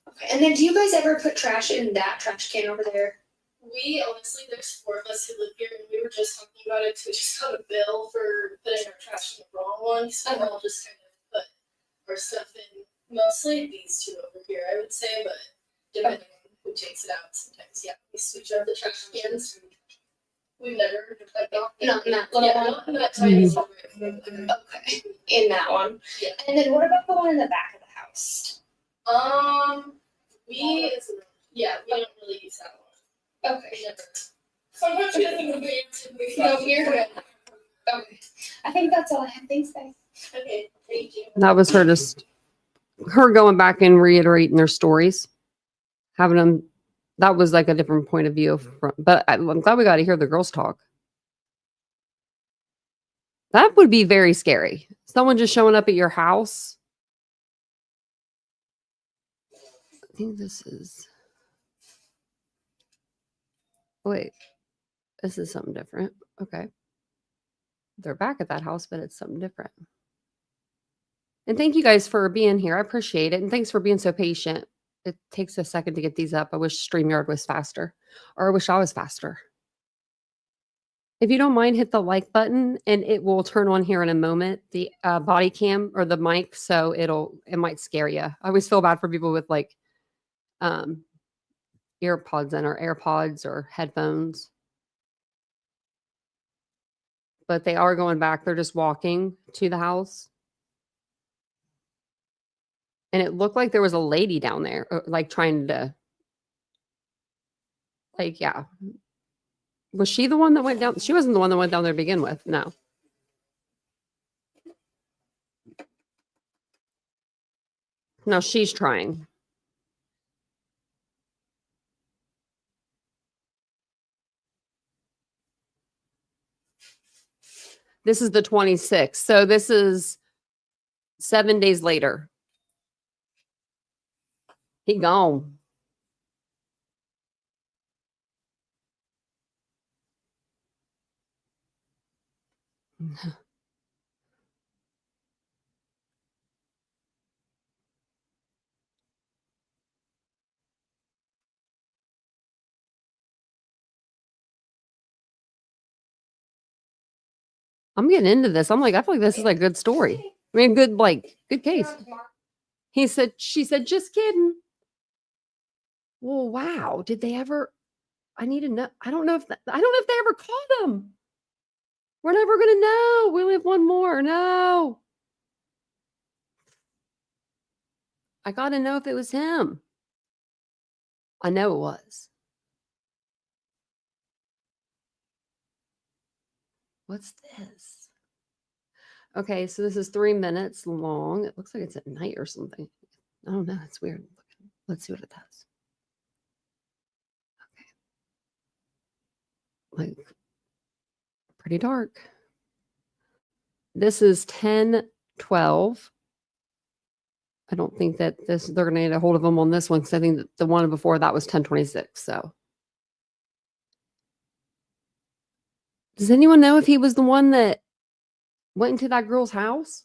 Okay, and then do you guys ever put trash in that trash can over there? We honestly, there's 4 of us who live here, and we were just talking about it. We just got a bill for putting our trash in the wrong one, so we'll just kind of put our stuff in. Mostly these 2 over here, I would say, but depending on who takes it out, sometimes we switch out the trash cans. We've never Not in that little yeah, one? not in that tiny one. Okay, in that one. Yeah. And then what about the one in the back of the house? We don't really use that one. Okay. Never. Sometimes we doesn't move it. No, you're good. Okay. I think that's all I have. Thanks, guys. Okay, thank you. That was her going back and reiterating their stories, having them. That was like a different point of view. But I'm glad we got to hear the girls talk. That would be very scary. Someone just showing up at your house. I think this is. Wait, this is something different. Okay. They're back at that house, but it's something different. And thank you guys for being here. I appreciate it. And thanks for being so patient. It takes a second to get these up. I wish StreamYard was faster, or I wish I was faster. If you don't mind, hit the like button and it will turn on here in a moment, the body cam or the mic. So it might scare you. I always feel bad for people with like earpods in or AirPods or headphones. But they are going back. They're just walking to the house. And it looked like there was a lady down there, like trying to, like, yeah. Was she the one that went down? She wasn't the one that went down there to begin with. No. No, she's trying. This is the 26th. So this is 7 days later. He gone. I'm getting into this. I'm like, I feel like this is a good story. I mean, good case. She said, just kidding. Well, wow. Did they ever? I need to know. I don't know if they ever caught him. We're never going to know. We only have one more. No. I got to know if it was him. I know it was. What's this? Okay, so this is 3 minutes long. It looks like it's at night or something. I don't know. It's weird. Let's see what it does. Okay. Like, pretty dark. This is 10:12. I don't think that they're going to get a hold of them on this one because I think that the one before that was 10:26. So, does anyone know if he was the one that went into that girl's house?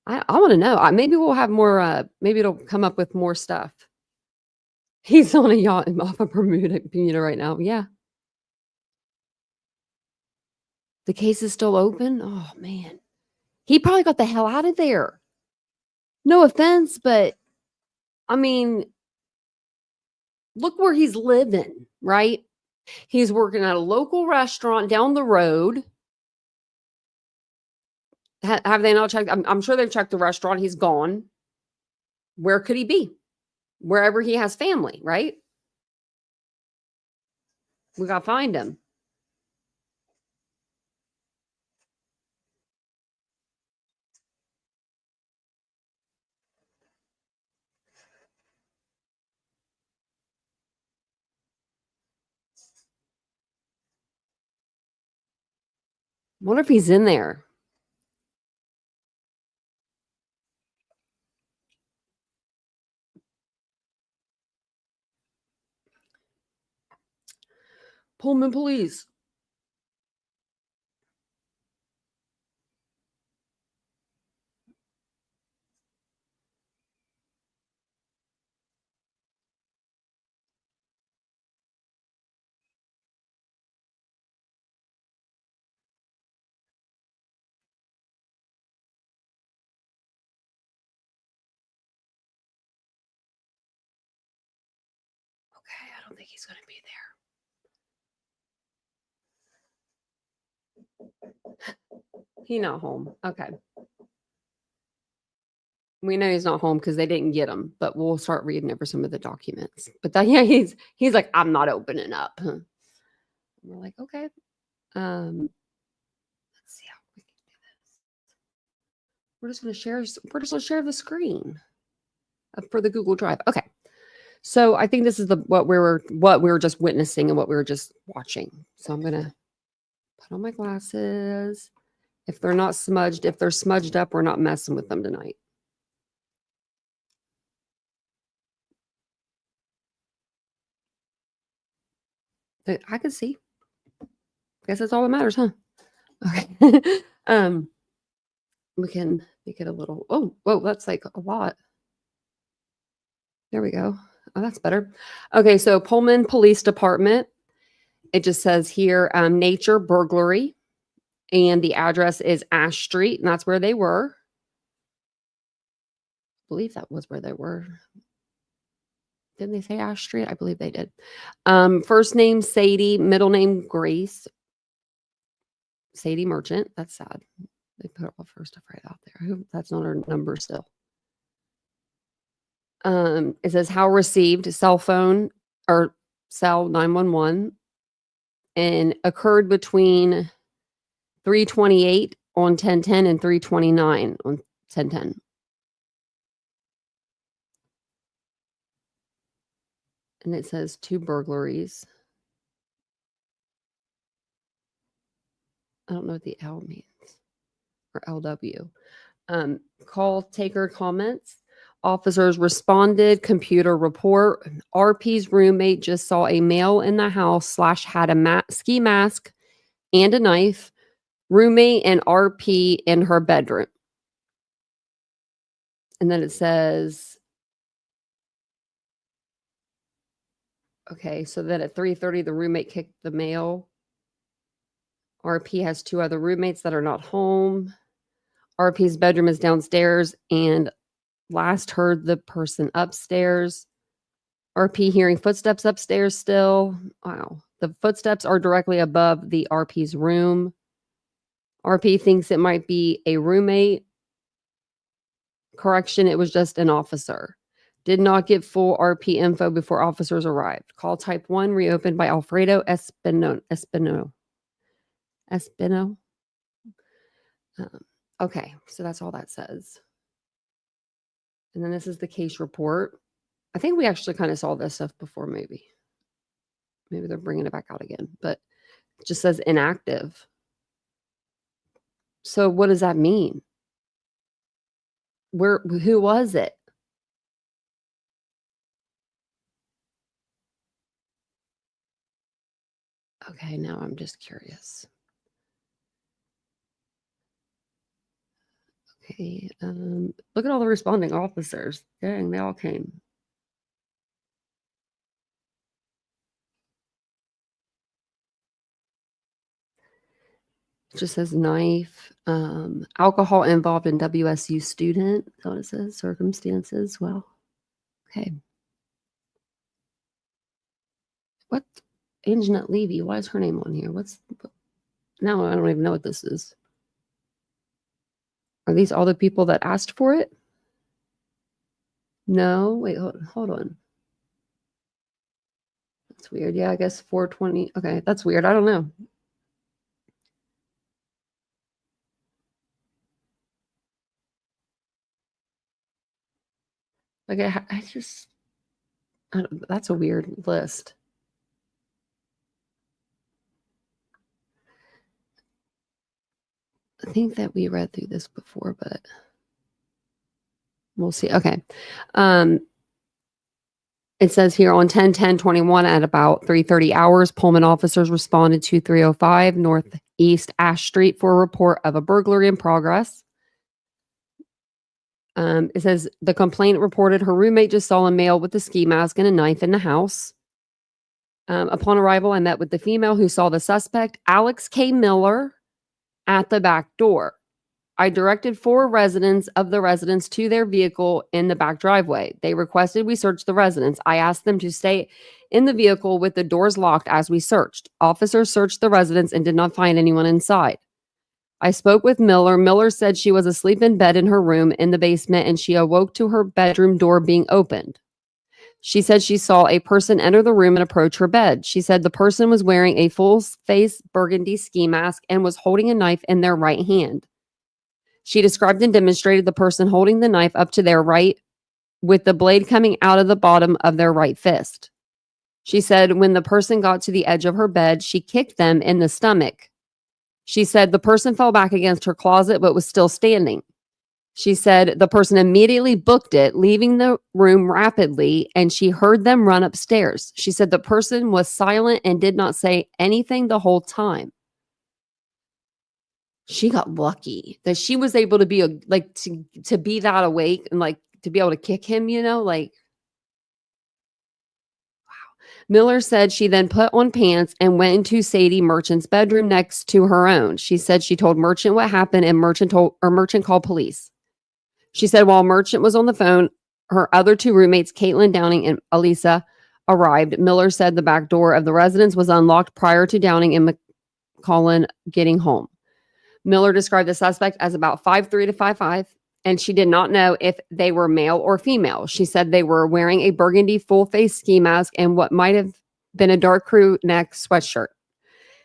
I want to know. Maybe we'll have more. Maybe it'll come up with more stuff. He's on a yacht off of Bermuda right now. Yeah. The case is still open. Oh man, he probably got the hell out of there. No offense, but I mean, look where he's living, right? He's working at a local restaurant down the road. Have they not checked? I'm sure they've checked the restaurant. He's gone. Where could he be? Wherever he has family, right? We got to find him. Wonder if he's in there. Pullman police. Okay, I don't think he's going to be there. He's not home. Okay. We know he's not home because they didn't get him, but we'll start reading over some of the documents. But yeah, he's like, I'm not opening up. And we're like, okay. Let's see how we can do this. We're just going to share the screen for the Google Drive. Okay. So I think this is what we were just witnessing and what we were just watching. So I'm going to put on my glasses. If they're not smudged, if they're smudged up, we're not messing with them tonight. I can see. I guess that's all that matters, huh? Okay. We can make it a little. Oh, whoa, that's like a lot. There we go. Oh, that's better. Okay, so Pullman Police Department. It just says here, nature burglary, and the address is Ash Street, and that's where they were. I believe that was where they were. Didn't they say Ash Street? I believe they did. First name Sadie, middle name Grace. Sadie Merchant. That's sad. They put all her stuff right out there. I hope that's not her number still. It says how received cell phone or cell 911 and occurred between 3:28 on 10:10 and 3:29 on 10:10. And it says 2 burglaries. I don't know what the L means or LW. Call taker comments. Officers responded. Computer report. RP's roommate just saw a male in the house / had a ski mask and a knife. Roommate and RP in her bedroom. And then it says, okay, so then at 3:30, the roommate kicked the male. RP has 2 other roommates that are not home. RP's bedroom is downstairs and last heard the person upstairs. RP hearing footsteps upstairs still. Wow. The footsteps are directly above the RP's room. RP thinks it might be a roommate. Correction, it was just an officer. Did not get full RP info before officers arrived. Call type 1 reopened by Alfredo Espino. Okay, so that's all that says. And then this is the case report. I think we actually kind of saw this stuff before, maybe. Maybe they're bringing it back out again, but it just says inactive. So what does that mean? Who was it? Okay, now I'm just curious. Okay, look at all the responding officers. Dang, they all came. It just says knife, alcohol involved in WSU student. That's what it says. Circumstances. Well, okay. What? Anjanette Levy. Why is her name on here? Now I don't even know what this is. Are these all the people that asked for it? No. Wait, hold on. That's weird. Yeah, I guess 420. Okay, that's weird. I don't know. Like, that's a weird list. I think that we read through this before, but we'll see. Okay. It says here on 10/10/21 at about 3:30 hours, Pullman officers responded to 305 Northeast Ash Street for a report of a burglary in progress. It says the complainant reported her roommate just saw a male with a ski mask and a knife in the house. Upon arrival, I met with the female who saw the suspect, Alex K. Miller, at the back door. I directed 4 residents of the residence to their vehicle in the back driveway. They requested we search the residence. I asked them to stay in the vehicle with the doors locked as we searched. Officers searched the residence and did not find anyone inside. I spoke with Miller. Miller said she was asleep in bed in her room in the basement and she awoke to her bedroom door being opened. She said she saw a person enter the room and approach her bed. She said the person was wearing a full-face burgundy ski mask and was holding a knife in their right hand. She described and demonstrated the person holding the knife up to their right with the blade coming out of the bottom of their right fist. She said when the person got to the edge of her bed, she kicked them in the stomach. She said the person fell back against her closet but was still standing. She said the person immediately booked it, leaving the room rapidly, and she heard them run upstairs. She said the person was silent and did not say anything the whole time. She got lucky that she was able to be to be that awake and to be able to kick him, wow. Miller said she then put on pants and went into Sadie Merchant's bedroom next to her own. She said she told Merchant what happened and Merchant called police. She said while Merchant was on the phone, her other 2 roommates, Caitlin Downing and Elisa, arrived. Miller said the back door of the residence was unlocked prior to Downing and McCollin getting home. Miller described the suspect as about 5'3" to 5'5", and she did not know if they were male or female. She said they were wearing a burgundy full-face ski mask and what might have been a dark crew neck sweatshirt.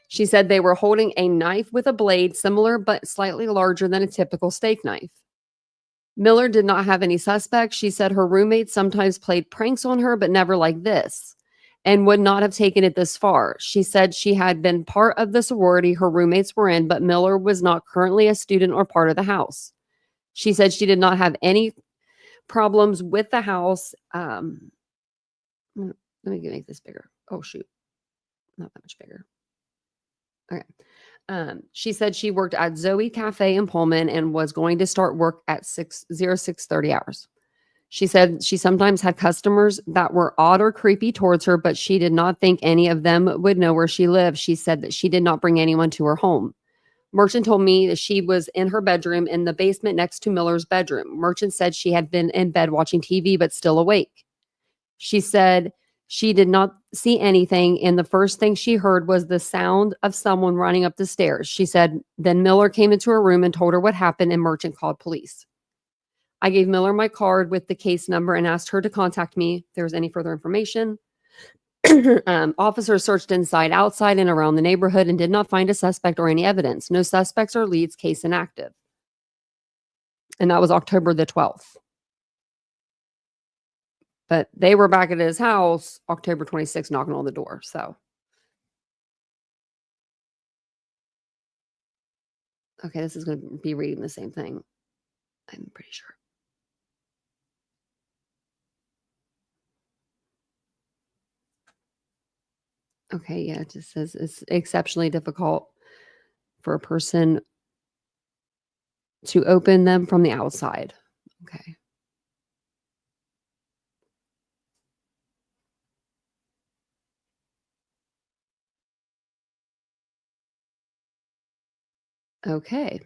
She said they were holding a knife with a blade similar but slightly larger than a typical steak knife. Miller did not have any suspects. She said her roommates sometimes played pranks on her, but never like this, and would not have taken it this far. She said she had been part of the sorority her roommates were in, but Miller was not currently a student or part of the house. She said she did not have any problems with the house. Let me make this bigger. Oh, shoot. Not that much bigger. Okay. She said she worked at Zoe Cafe in Pullman and was going to start work at 6:30 hours. She said she sometimes had customers that were odd or creepy towards her, but she did not think any of them would know where she lived. She said that she did not bring anyone to her home. Merchant told me that she was in her bedroom in the basement next to Miller's bedroom. Merchant said she had been in bed watching TV, but still awake. She said She did not see anything, and the first thing she heard was the sound of someone running up the stairs. She said, then Miller came into her room and told her what happened, and Merchant called police. I gave Miller my card with the case number and asked her to contact me if there was any further information. Officers searched inside, outside, and around the neighborhood and did not find a suspect or any evidence. No suspects or leads, case inactive. And that was October the 12th. But they were back at his house October 26th, knocking on the door. So, okay, this is going to be reading the same thing. I'm pretty sure. Okay, yeah, it just says it's exceptionally difficult for a person to open them from the outside. Okay. Okay.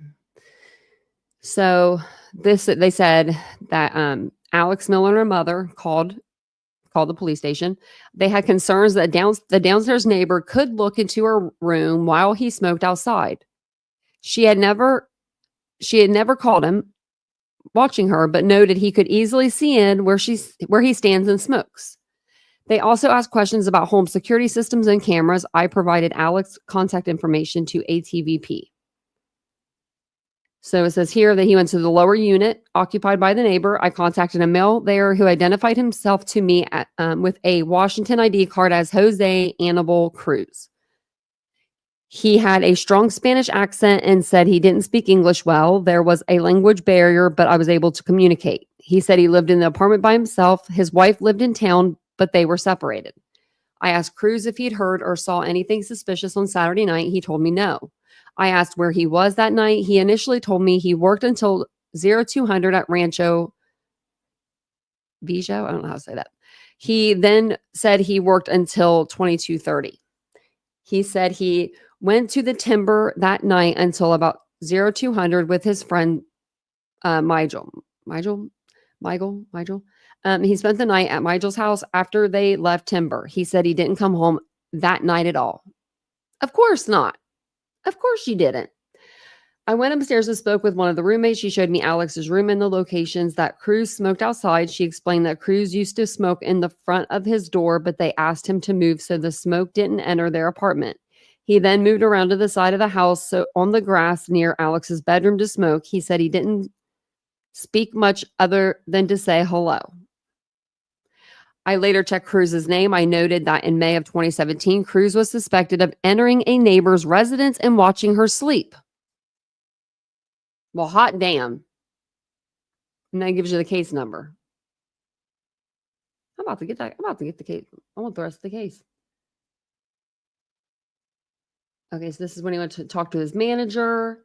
So they said that Alex Miller and her mother called the police station. They had concerns that the downstairs neighbor could look into her room while he smoked outside. She had never called him watching her, but noted he could easily see in where he stands and smokes. They also asked questions about home security systems and cameras. I provided Alex contact information to ATVP. So it says here that he went to the lower unit occupied by the neighbor. I contacted a male there who identified himself to me with a Washington ID card as Jose Anibal Cruz. He had a strong Spanish accent and said he didn't speak English well. There was a language barrier, but I was able to communicate. He said he lived in the apartment by himself. His wife lived in town, but they were separated. I asked Cruz if he'd heard or saw anything suspicious on Saturday night. He told me no. I asked where he was that night. He initially told me he worked until 0200 at Rancho Bijo. I don't know how to say that. He then said he worked until 2230. He said he went to the timber that night until about 0200 with his friend Migel. He spent the night at Migel's house after they left timber. He said he didn't come home that night at all. Of course not. Of course she didn't. I went upstairs and spoke with one of the roommates. She showed me Alex's room and the locations that Cruz smoked outside. She explained that Cruz used to smoke in the front of his door, but they asked him to move so the smoke didn't enter their apartment. He then moved around to the side of the house, so on the grass near Alex's bedroom to smoke. He said he didn't speak much other than to say hello. I later checked Cruz's name. I noted that in May of 2017, Cruz was suspected of entering a neighbor's residence and watching her sleep. Well, hot damn. And that gives you the case number. I'm about to get that. I'm about to get the case. I want the rest of the case. Okay, so this is when he went to talk to his manager.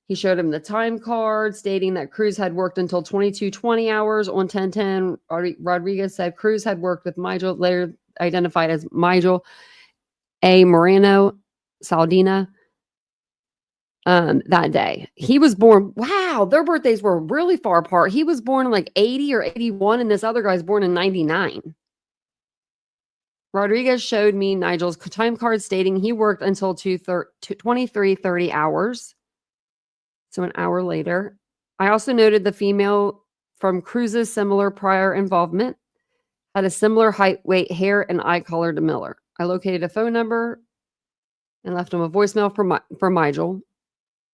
He showed him the time card stating that Cruz had worked until 22:20 hours on 10:10. Rodriguez said Cruz had worked with Migel, later identified as Migel A. Moreno Saldina, that day. He was born, wow, their birthdays were really far apart. He was born in like 80 or 81, and this other guy's born in 99. Rodriguez showed me Nigel's time card stating he worked until 23:30 hours. So an hour later. I also noted the female from Cruz's similar prior involvement had a similar height, weight, hair, and eye color to Miller. I located a phone number and left him a voicemail for Migel.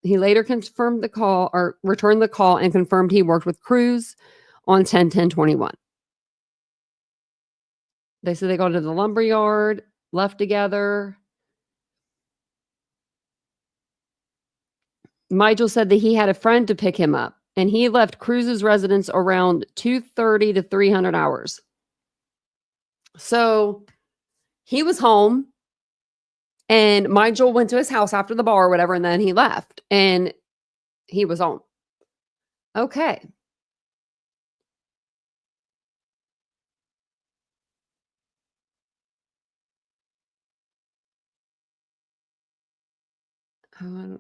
He later confirmed the call or returned the call and confirmed he worked with Cruz on 10/10/21. They said they go to the lumber yard, left together. Migel said that he had a friend to pick him up, and he left Cruz's residence around 2:30 to 300 hours. So he was home, and Migel went to his house after the bar or whatever, and then he left, and he was home. Okay.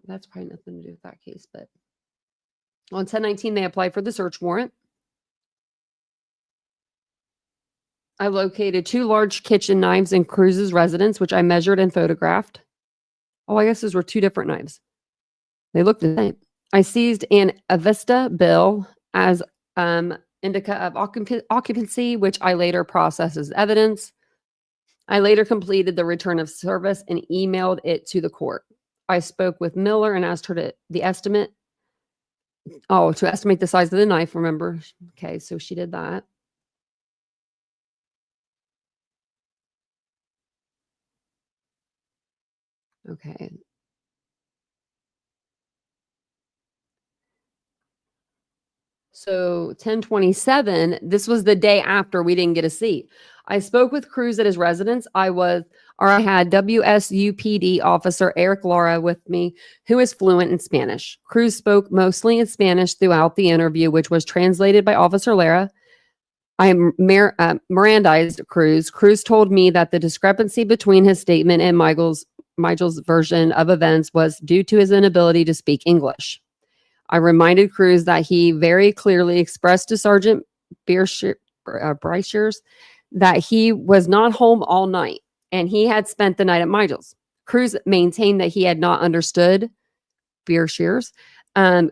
That's probably nothing to do with that case, but on 10/19, they applied for the search warrant. I located 2 large kitchen knives in Cruz's residence, which I measured and photographed. Oh, I guess those were 2 different knives. They looked the same. I seized an Avista bill as indica of occupancy, which I later processed as evidence. I later completed the return of service and emailed it to the court. I spoke with Miller and asked her to estimate the size of the knife, remember? Okay, so she did that. Okay. So 10/27, this was the day after we didn't get a seat. I spoke with Cruz at his residence. I had WSUPD officer Eric Lara with me, who is fluent in Spanish. Cruz spoke mostly in Spanish throughout the interview, which was translated by Officer Lara. I Mirandized Cruz. Cruz told me that the discrepancy between his statement and Michael's version of events was due to his inability to speak English. I reminded Cruz that he very clearly expressed to Sergeant Bryshers that he was not home all night and he had spent the night at Michael's. Cruz maintained that he had not understood Bryshers.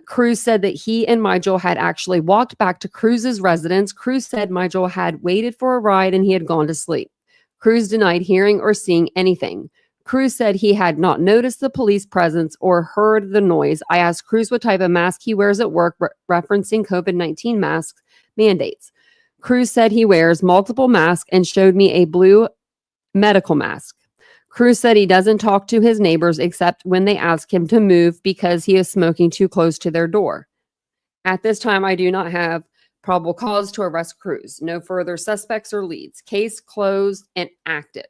Cruz said that he and Michael had actually walked back to Cruz's residence. Cruz said Michael had waited for a ride and he had gone to sleep. Cruz denied hearing or seeing anything. Cruz said he had not noticed the police presence or heard the noise. I asked Cruz what type of mask he wears at work, referencing COVID-19 mask mandates. Cruz said he wears multiple masks and showed me a blue medical mask. Cruz said he doesn't talk to his neighbors except when they ask him to move because he is smoking too close to their door. At this time, I do not have probable cause to arrest Cruz. No further suspects or leads. Case closed and active.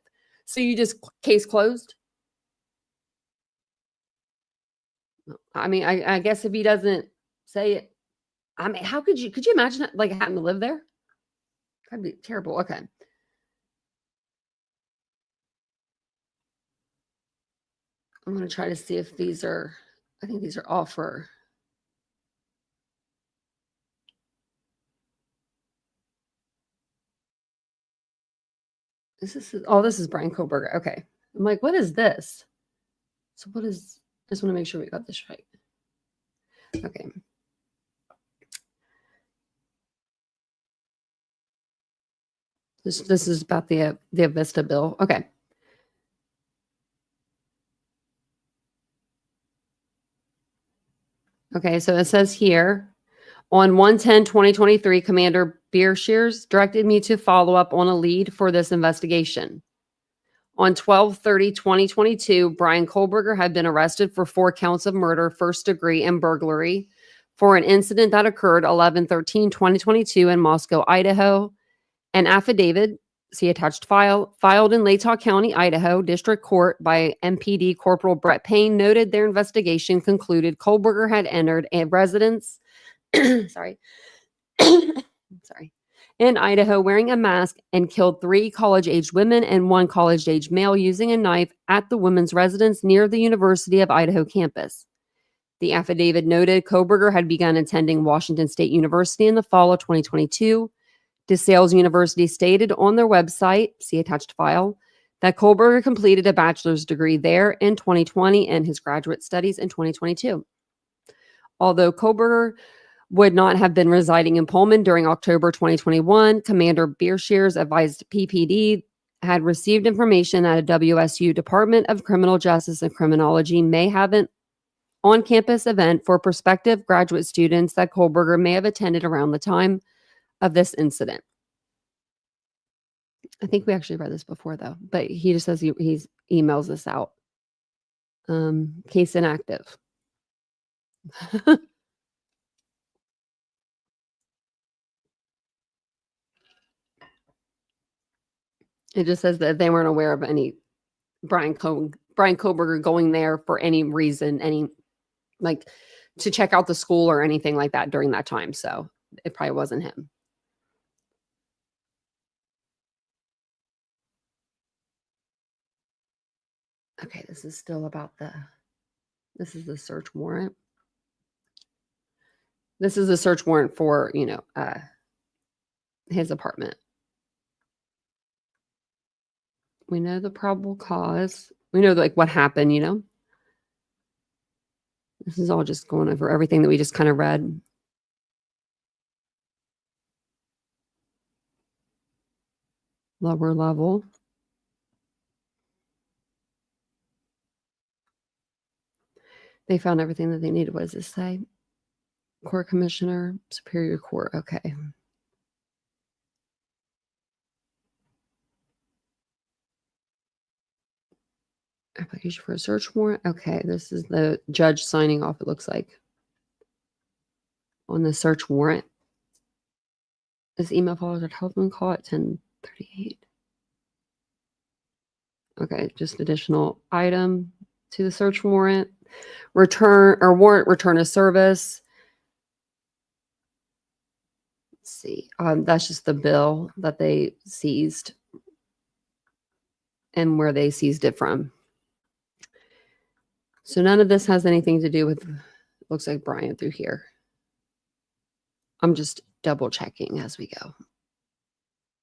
So you just case closed? I mean, I guess if he doesn't say it, I mean, how could you imagine that, like having to live there? That'd be terrible. Okay. I'm going to try to see if I think these are all for. This is Bryan Kohberger. Okay. I'm like, what is this? So I just want to make sure we got this right. Okay. This is about the Avista bill. Okay. Okay, so it says here, on 1/10/2023, Commander Bryshers directed me to follow up on a lead for this investigation. On 12/30/2022, Bryan Kohberger had been arrested for 4 counts of murder, first degree, and burglary for an incident that occurred 11/13/2022 in Moscow, Idaho. An affidavit, see attached file, filed in Latah County, Idaho District Court by MPD Corporal Brett Payne, noted their investigation concluded Kohberger had entered a residence sorry, in Idaho wearing a mask and killed 3 college-aged women and 1 college-aged male using a knife at the women's residence near the University of Idaho campus. The affidavit noted Kohberger had begun attending Washington State University in the fall of 2022. DeSales University stated on their website, see attached file, that Kohberger completed a bachelor's degree there in 2020 and his graduate studies in 2022. Although Kohberger would not have been residing in Pullman during October 2021, Commander Bryshers advised PPD had received information that a WSU Department of Criminal Justice and Criminology may have an on-campus event for prospective graduate students that Kohberger may have attended around the time of this incident. I think we actually read this before though, but he just says he emails this out. Case inactive. It just says that they weren't aware of any Bryan Kohberger going there for any reason, like to check out the school or anything like that during that time. So it probably wasn't him. Okay, this is still about this is the search warrant. This is a search warrant for, his apartment. We know the probable cause. We know like what happened, you know. This is all just going over everything that we just kind of read. Lower level. They found everything that they needed. What does this say? Court Commissioner, Superior Court. Okay. Application for a search warrant. Okay, this is the judge signing off, it looks like, on the search warrant. This email follows a telephone call at 10:38. Okay, just additional item to the search warrant. Return or warrant return of service. Let's see. That's just the bill that they seized and where they seized it from. So none of this has anything to do with, looks like Bryan through here. I'm just double checking as we go.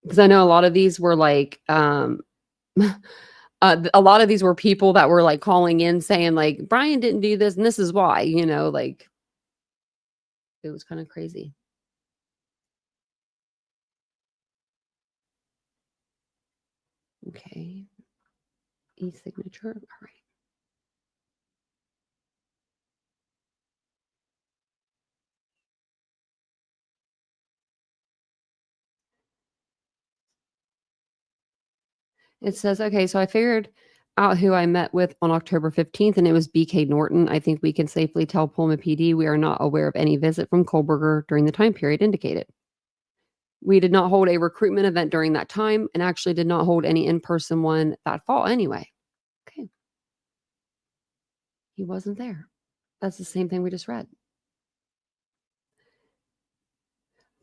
Because I know a lot of these were like, a lot of these were people that were like calling in saying like, Bryan didn't do this and this is why, you know, like it was kind of crazy. Okay. E-signature. All right. It says, okay, so I figured out who I met with on October 15th, and it was BK Norton. I think we can safely tell Pullman PD we are not aware of any visit from Kohberger during the time period indicated. We did not hold a recruitment event during that time and actually did not hold any in-person one that fall anyway. Okay. He wasn't there. That's the same thing we just read.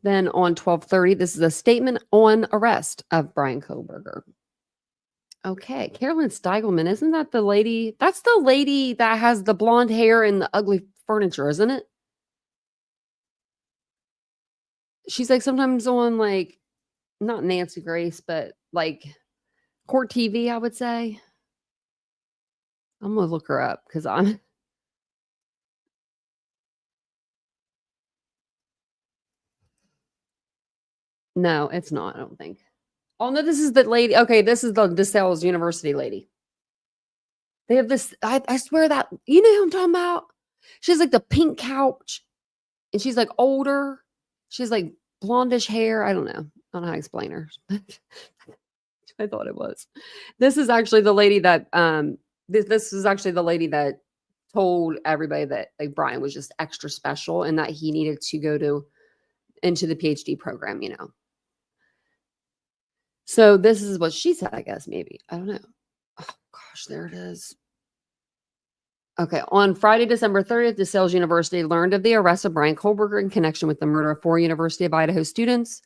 Then on 12:30, this is a statement on arrest of Bryan Kohberger. Okay, Carolyn Steigelman, isn't that the lady? That's the lady that has the blonde hair and the ugly furniture, isn't it? She's like sometimes on like, not Nancy Grace, but like Court TV, I would say. I'm going to look her up because I'm. No, it's not, I don't think. Oh, no, this is the lady. Okay, this is the DeSales University lady. They have this, I swear that, you know who I'm talking about? She has like the pink couch and she's like older. She's like blondish hair. I don't know. I don't know how to explain her. I thought it was. This is actually the lady that, this is actually the lady that told everybody that like Bryan was just extra special and that he needed to go into the PhD program, you know. So this is what she said, I guess, maybe. I don't know. Oh, gosh, there it is. Okay. On Friday, December 30th, DeSales University learned of the arrest of Bryan Kohberger in connection with the murder of 4 University of Idaho students.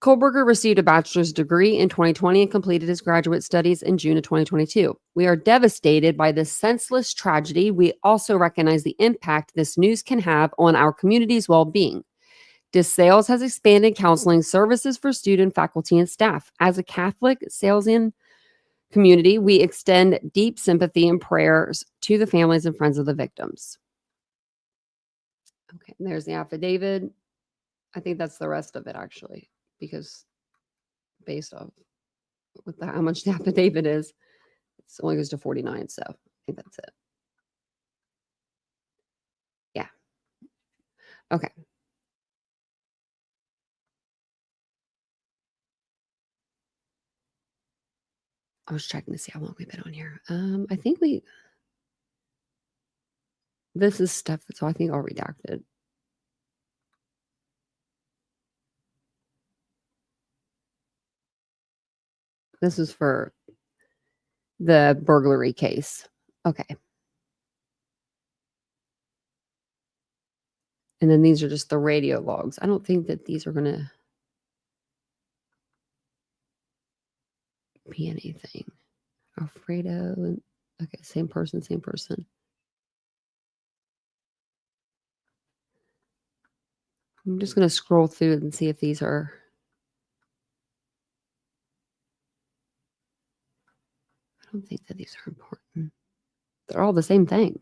Kohberger received a bachelor's degree in 2020 and completed his graduate studies in June of 2022. We are devastated by this senseless tragedy. We also recognize the impact this news can have on our community's well-being. DeSales has expanded counseling services for student, faculty, and staff. As a Catholic Salesian community, we extend deep sympathy and prayers to the families and friends of the victims. Okay, and there's the affidavit. I think that's the rest of it, actually, because based off with how much the affidavit is, it only goes to 49, so I think that's it. Yeah. Okay. I was checking to see how long we've been on here. I think this is stuff, so I think I'll redact it. This is for the burglary case. Okay. And then these are just the radio logs. I don't think that these are going to be anything. Alfredo. Okay, same person, same person. I'm just going to scroll through and see if these are. don't think that these are important. They're all the same thing.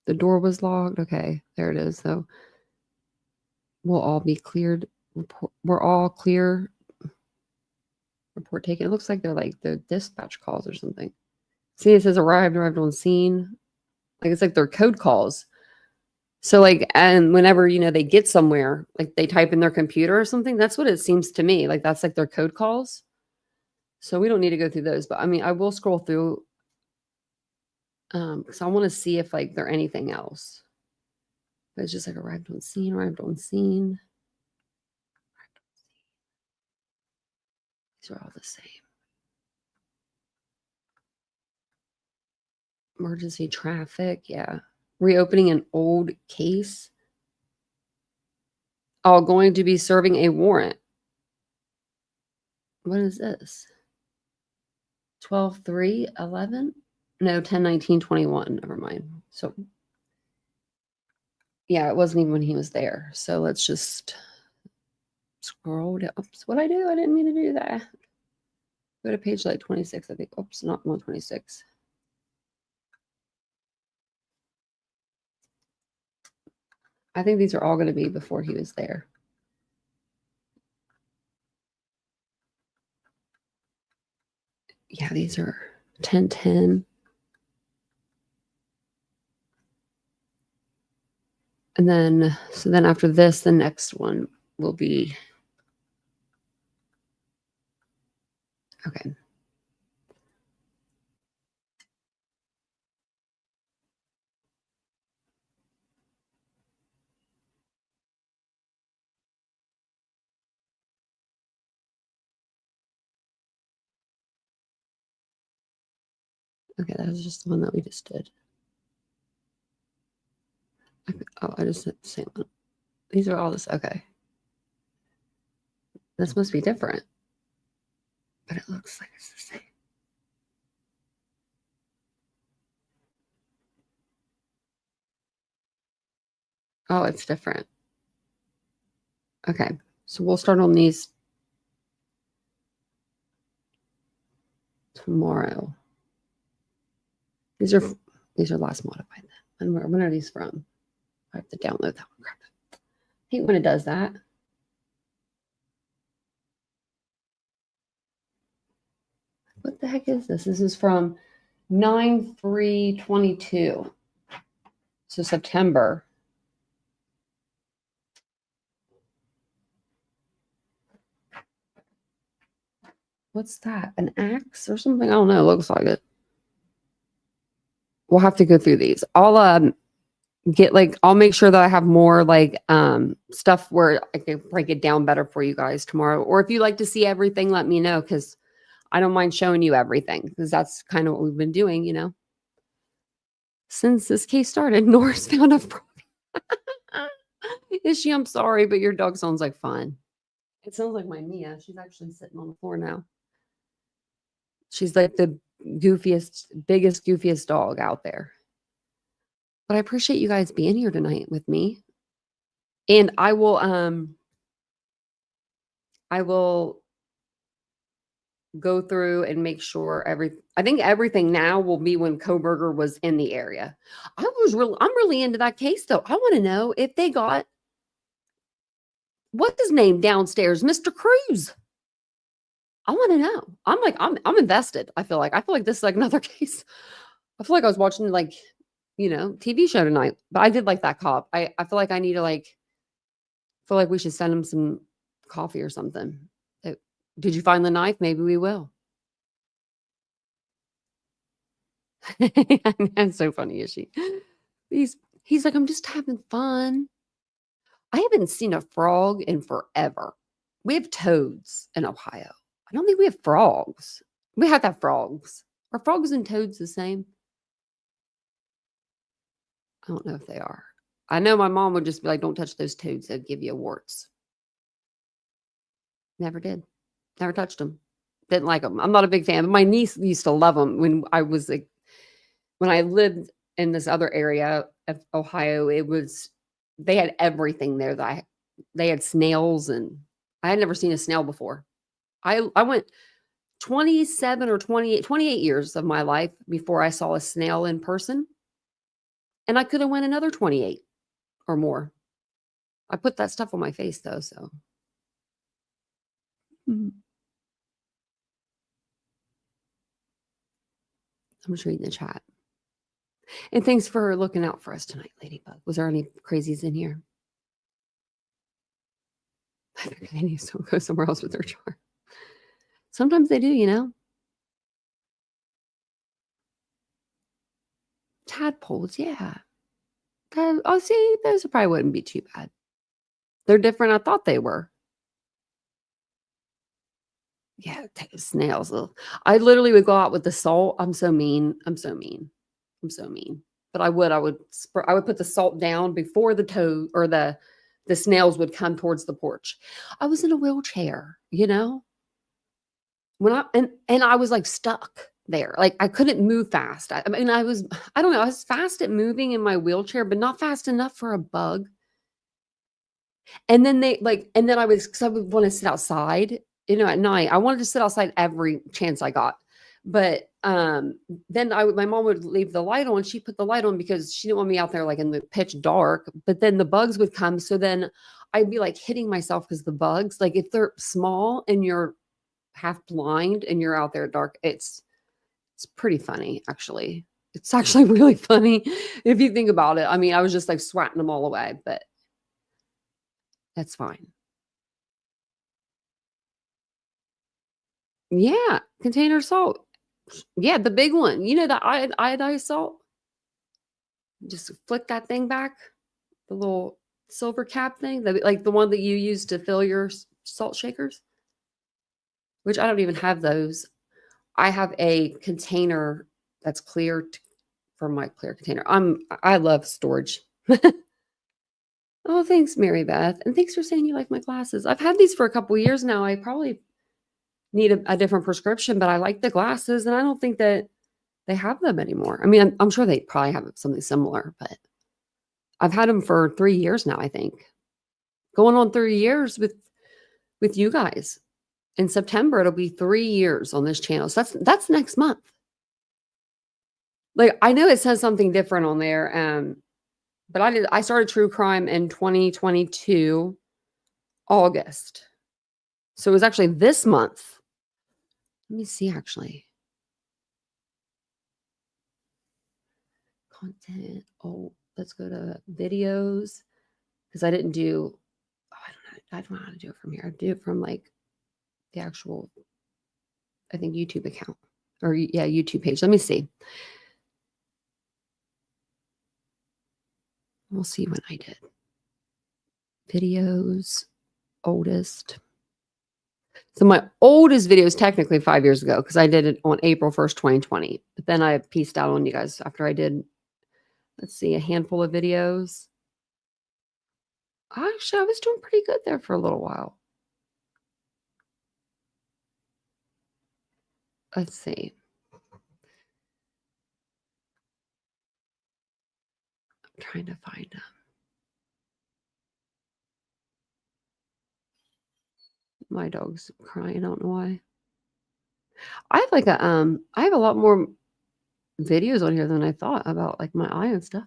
The door was locked. Okay, there it is. So we'll all be cleared. We're all clear. Report taken. It looks like they're like the dispatch calls or something. See, it says arrived on scene. Like it's like their code calls. So like, and whenever, you know, they get somewhere, like they type in their computer or something, that's what it seems to me. Like that's like their code calls. So we don't need to go through those, but I mean, I will scroll through because I want to see if like they're anything else. But it's just like arrived on scene. These are all the same. Emergency traffic, yeah. Reopening an old case. Oh, going to be serving a warrant. What is this? 12/3/11? No, 10/19/21. Never mind. So, yeah, it wasn't even when he was there. So let's just scroll down. Oops, what'd I do? I didn't mean to do that. Go to page like 26, I think. Oops, not 126. I think these are all going to be before he was there. Yeah, these are 10/10. And then, so then after this, the next one will be, okay. Okay, that was just the one that we just did. Oh, I just said the same one. These are all this. Okay. This must be different. But it looks like it's the same. Oh, it's different. Okay. So we'll start on these tomorrow. These are last modified then. And when are these from? I have to download that one. Crap. I hate when it does that. What the heck is this? This is from 9/3/22. So September. What's that? An axe or something? I don't know. It looks like it. We'll have to go through these. I'll get like, I'll make sure that I have more like stuff where I can break it down better for you guys tomorrow. Or if you like to see everything, let me know, because I don't mind showing you everything, because that's kind of what we've been doing, you know. Since this case started, Norris found a Is she? I'm sorry, but your dog sounds like fun. It sounds like my Mia. She's actually sitting on the floor now. She's like the biggest, goofiest dog out there. But I appreciate you guys being here tonight with me. And I will go through and make sure I think everything now will be when Kohberger was in the area. I'm really into that case though. I want to know if they got what's his name downstairs, Mr. Cruz. I want to know. I'm invested. I feel like this is like another case. I feel like I was watching like, you know, TV show tonight. But I did like that cop. I feel like I need to feel like we should send him some coffee or something. Did you find the knife? Maybe we will. That's so funny, is she? He's like, I'm just having fun. I haven't seen a frog in forever. We have toads in Ohio. I don't think we have frogs. We have to have frogs. Are frogs and toads the same? I don't know if they are. I know my mom would just be like, don't touch those toads. They'll give you warts. Never did. Never touched them. Didn't like them. I'm not a big fan. But my niece used to love them when I was like, when I lived in this other area of Ohio, they had everything there. They had snails, and I had never seen a snail before. I went 27 or 28 years of my life before I saw a snail in person. And I could have went another 28 or more. I put that stuff on my face though, so. I'm just reading the chat. And thanks for looking out for us tonight, Ladybug. Was there any crazies in here? I figured they need to go somewhere else with their charm. Sometimes they do, you know. Tadpoles, yeah. Oh, see, those probably wouldn't be too bad. They're different. I thought they were. Yeah, snails. Ugh. I literally would go out with the salt. I'm so mean. But I would put the salt down before the toad or the snails would come towards the porch. I was in a wheelchair, you know. When I was like stuck there. Like I couldn't move fast. I mean, I don't know, I was fast at moving in my wheelchair, but not fast enough for a bug. And then I would want to sit outside, you know, at night. I wanted to sit outside every chance I got. But then my mom would leave the light on. She put the light on because she didn't want me out there like in the pitch dark. But then the bugs would come. So then I'd be like hitting myself because the bugs, like if they're small and you're half blind and you're out there dark, it's pretty funny, actually. It's actually really funny if you think about it. I mean, I was just like swatting them all away, but that's fine. Yeah, container salt. Yeah, the big one. You know, the iodized salt. Just flick that thing back. The little silver cap thing, like the one that you use to fill your salt shakers, which I don't even have those. I have a container that's clear for my clear container. I love storage. Oh, thanks, Mary Beth. And thanks for saying you like my glasses. I've had these for a couple of years now. I probably need a different prescription, but I like the glasses and I don't think that they have them anymore. I mean, I'm sure they probably have something similar, but I've had them for 3 years now, I think. Going on 3 years with you guys. In September, it'll be 3 years on this channel. So that's next month. Like, I know it says something different on there. But I started true crime in 2022, August. So it was actually this month. Let me see, actually. Content. Oh, let's go to videos. Because I didn't do, I don't know how to do it from here. I do it from like the actual, I think, YouTube account. Or yeah, YouTube page. Let me see. We'll see when I did. Videos, oldest. So my oldest video is technically 5 years ago because I did it on April 1st, 2020. But then I pieced out on you guys after I did, let's see, a handful of videos. Actually, I was doing pretty good there for a little while. Let's see. I'm trying to find them. My dog's crying. I don't know why. I have like I have a lot more videos on here than I thought about like my eye and stuff.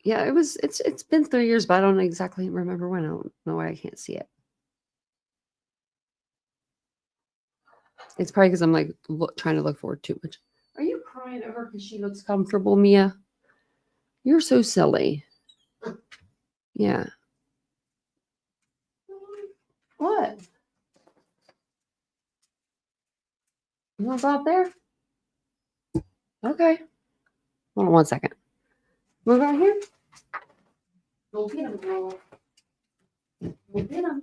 Yeah, it's been 3 years, but I don't exactly remember when. I don't know why I can't see it. It's probably because I'm like trying to look forward to it. Are you crying over because she looks comfortable, Mia? You're so silly. Yeah. What? You want to go out there? Okay. Hold on 1 second. Move out here. Go get him, girl. Go get him.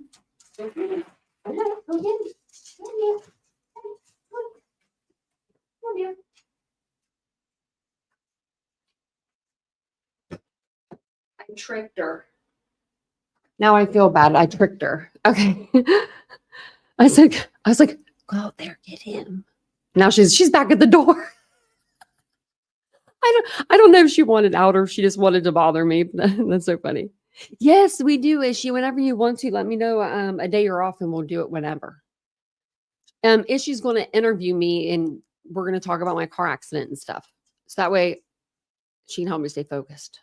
Go get him. Okay, go get him. Come here. Come here. I tricked her. Now I feel bad. I tricked her. Okay. I was like, go out there, get him. Now she's back at the door. I don't know if she wanted out or if she just wanted to bother me. That's so funny. Yes, we do, Ishi. Whenever you want to, let me know a day you're off and we'll do it whenever. Ishi's going to interview me and we're going to talk about my car accident and stuff. So that way she can help me stay focused.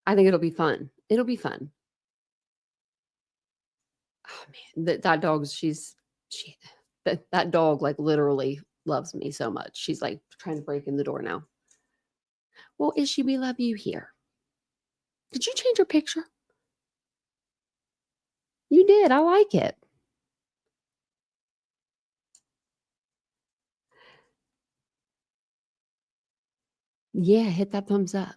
I think it'll be fun. It'll be fun. Oh man, that dog's that dog like literally loves me so much. She's like trying to break in the door now. Well, Ishi, we love you here. Did you change your picture? You did. I like it. Yeah, hit that thumbs up.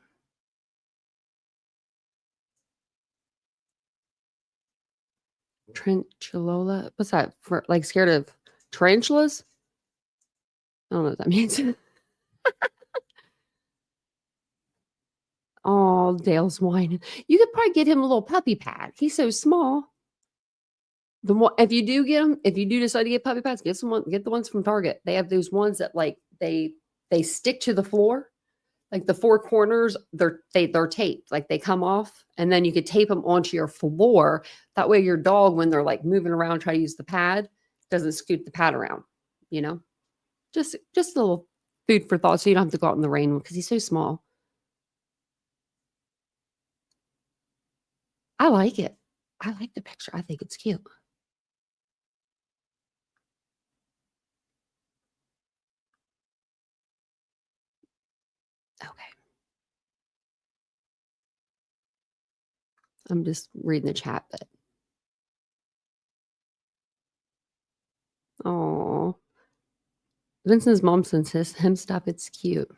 Trenchalola. What's that? For like scared of tarantulas? I don't know what that means. Oh, Dale's whining. You could probably get him a little puppy pad. He's so small. If you do decide to get puppy pads, get the ones from Target. They have those ones that like they stick to the floor. Like the four corners, they're taped. Like they come off, and then you could tape them onto your floor. That way your dog, when they're like moving around, try to use the pad, doesn't scoot the pad around, you know? Just a little food for thought so you don't have to go out in the rain because he's so small. I like it. I like the picture. I think it's cute. Okay. I'm just reading the chat, but oh, Vincent's mom sends him stuff. It's cute.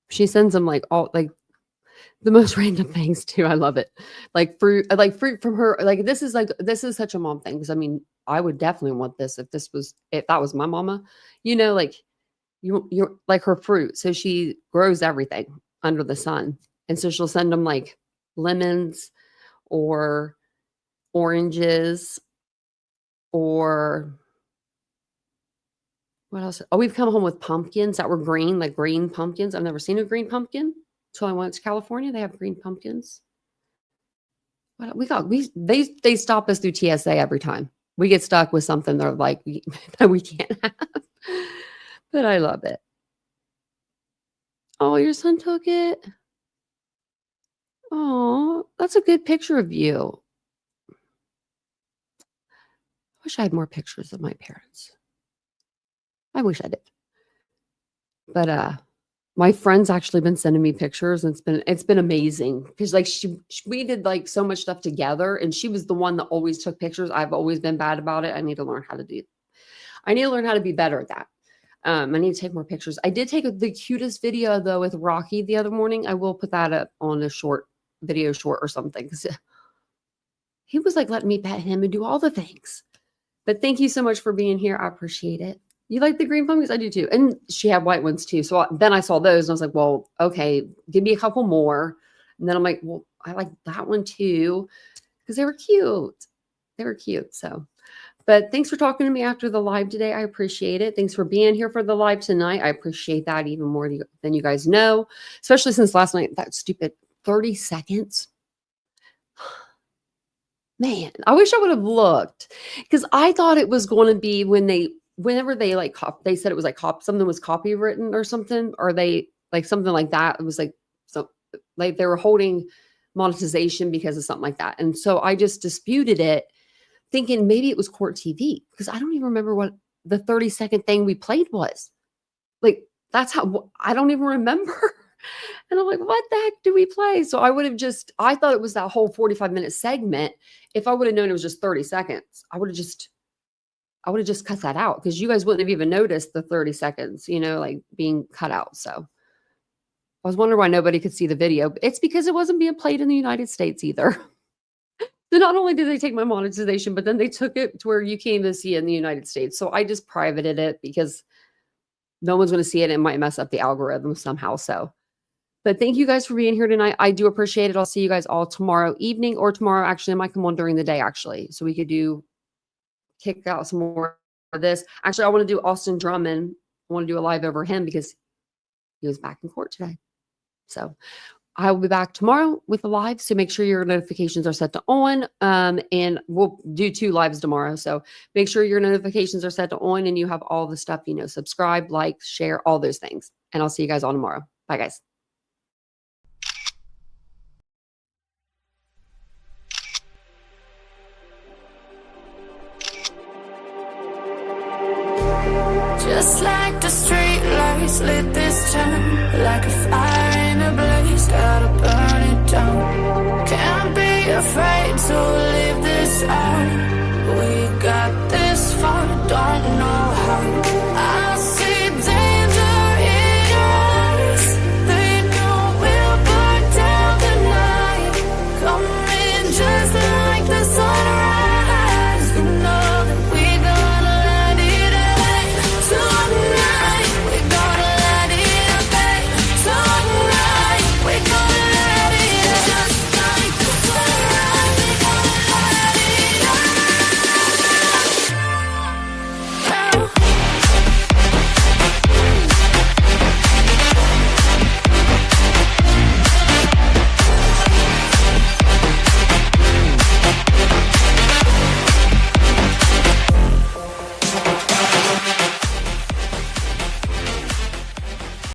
She sends him like all like the most random things too. I love it. Like fruit from her. Like this is such a mom thing. Because I mean, I would definitely want this if that was my mama. You know, like you're like her fruit. So she grows everything under the sun, and so she'll send them like lemons or oranges or what else? Oh, we've come home with pumpkins that were green, like green pumpkins. I've never seen a green pumpkin until I went to California. They have green pumpkins. What they stop us through TSA every time. We get stuck with something they're like that we can't have. But I love it. Oh, your son took it. Oh, that's a good picture of you. I wish I had more pictures of my parents. I wish I did. But my friend's actually been sending me pictures and it's been amazing because like we did like so much stuff together and she was the one that always took pictures. I've always been bad about it. I need to learn how to be better at that. I need to take more pictures. I did take the cutest video though with Rocky the other morning. I will put that up on a video short or something because he was like letting me pet him and do all the things. But thank you so much for being here. I appreciate it. You like the green pumpkins? I do too. And she had white ones too. So then I saw those and I was like, well, okay, give me a couple more. And then I'm like, well, I like that one too because they were cute. They were cute. So, but thanks for talking to me after the live today. I appreciate it. Thanks for being here for the live tonight. I appreciate that even more than you guys know, especially since last night, that stupid 30 seconds. Man, I wish I would have looked because I thought it was going to be whenever they like they said it was like something was copywritten or something, or they like something like that. It was like so like they were holding monetization because of something like that. And so I just disputed it thinking maybe it was court TV because I don't even remember what the 30-second thing we played was. Like that's how I don't even remember. And I'm like, what the heck do we play? So I thought it was that whole 45-minute segment. If I would have known it was just 30 seconds, I would have just cut that out because you guys wouldn't have even noticed the 30 seconds, like being cut out. So I was wondering why nobody could see the video. It's because it wasn't being played in the United States either. So not only did they take my monetization, but then they took it to where you can't even see it in the United States. So I just privated it because no one's going to see it. It might mess up the algorithm somehow. So, but thank you guys for being here tonight. I do appreciate it. I'll see you guys all tomorrow evening or tomorrow. Actually, I might come on during the day actually. So we could kick out some more of this. Actually, I want to do Austin Drummond. I want to do a live over him because he was back in court today. So I will be back tomorrow with a live. So make sure your notifications are set to on. And we'll do 2 lives tomorrow. So make sure your notifications are set to on and you have all the stuff, subscribe, like, share, all those things. And I'll see you guys all tomorrow. Bye, guys. Just like the street lights lit this town, like a fire in a blaze, gotta burn it down. Can't be afraid to live this out.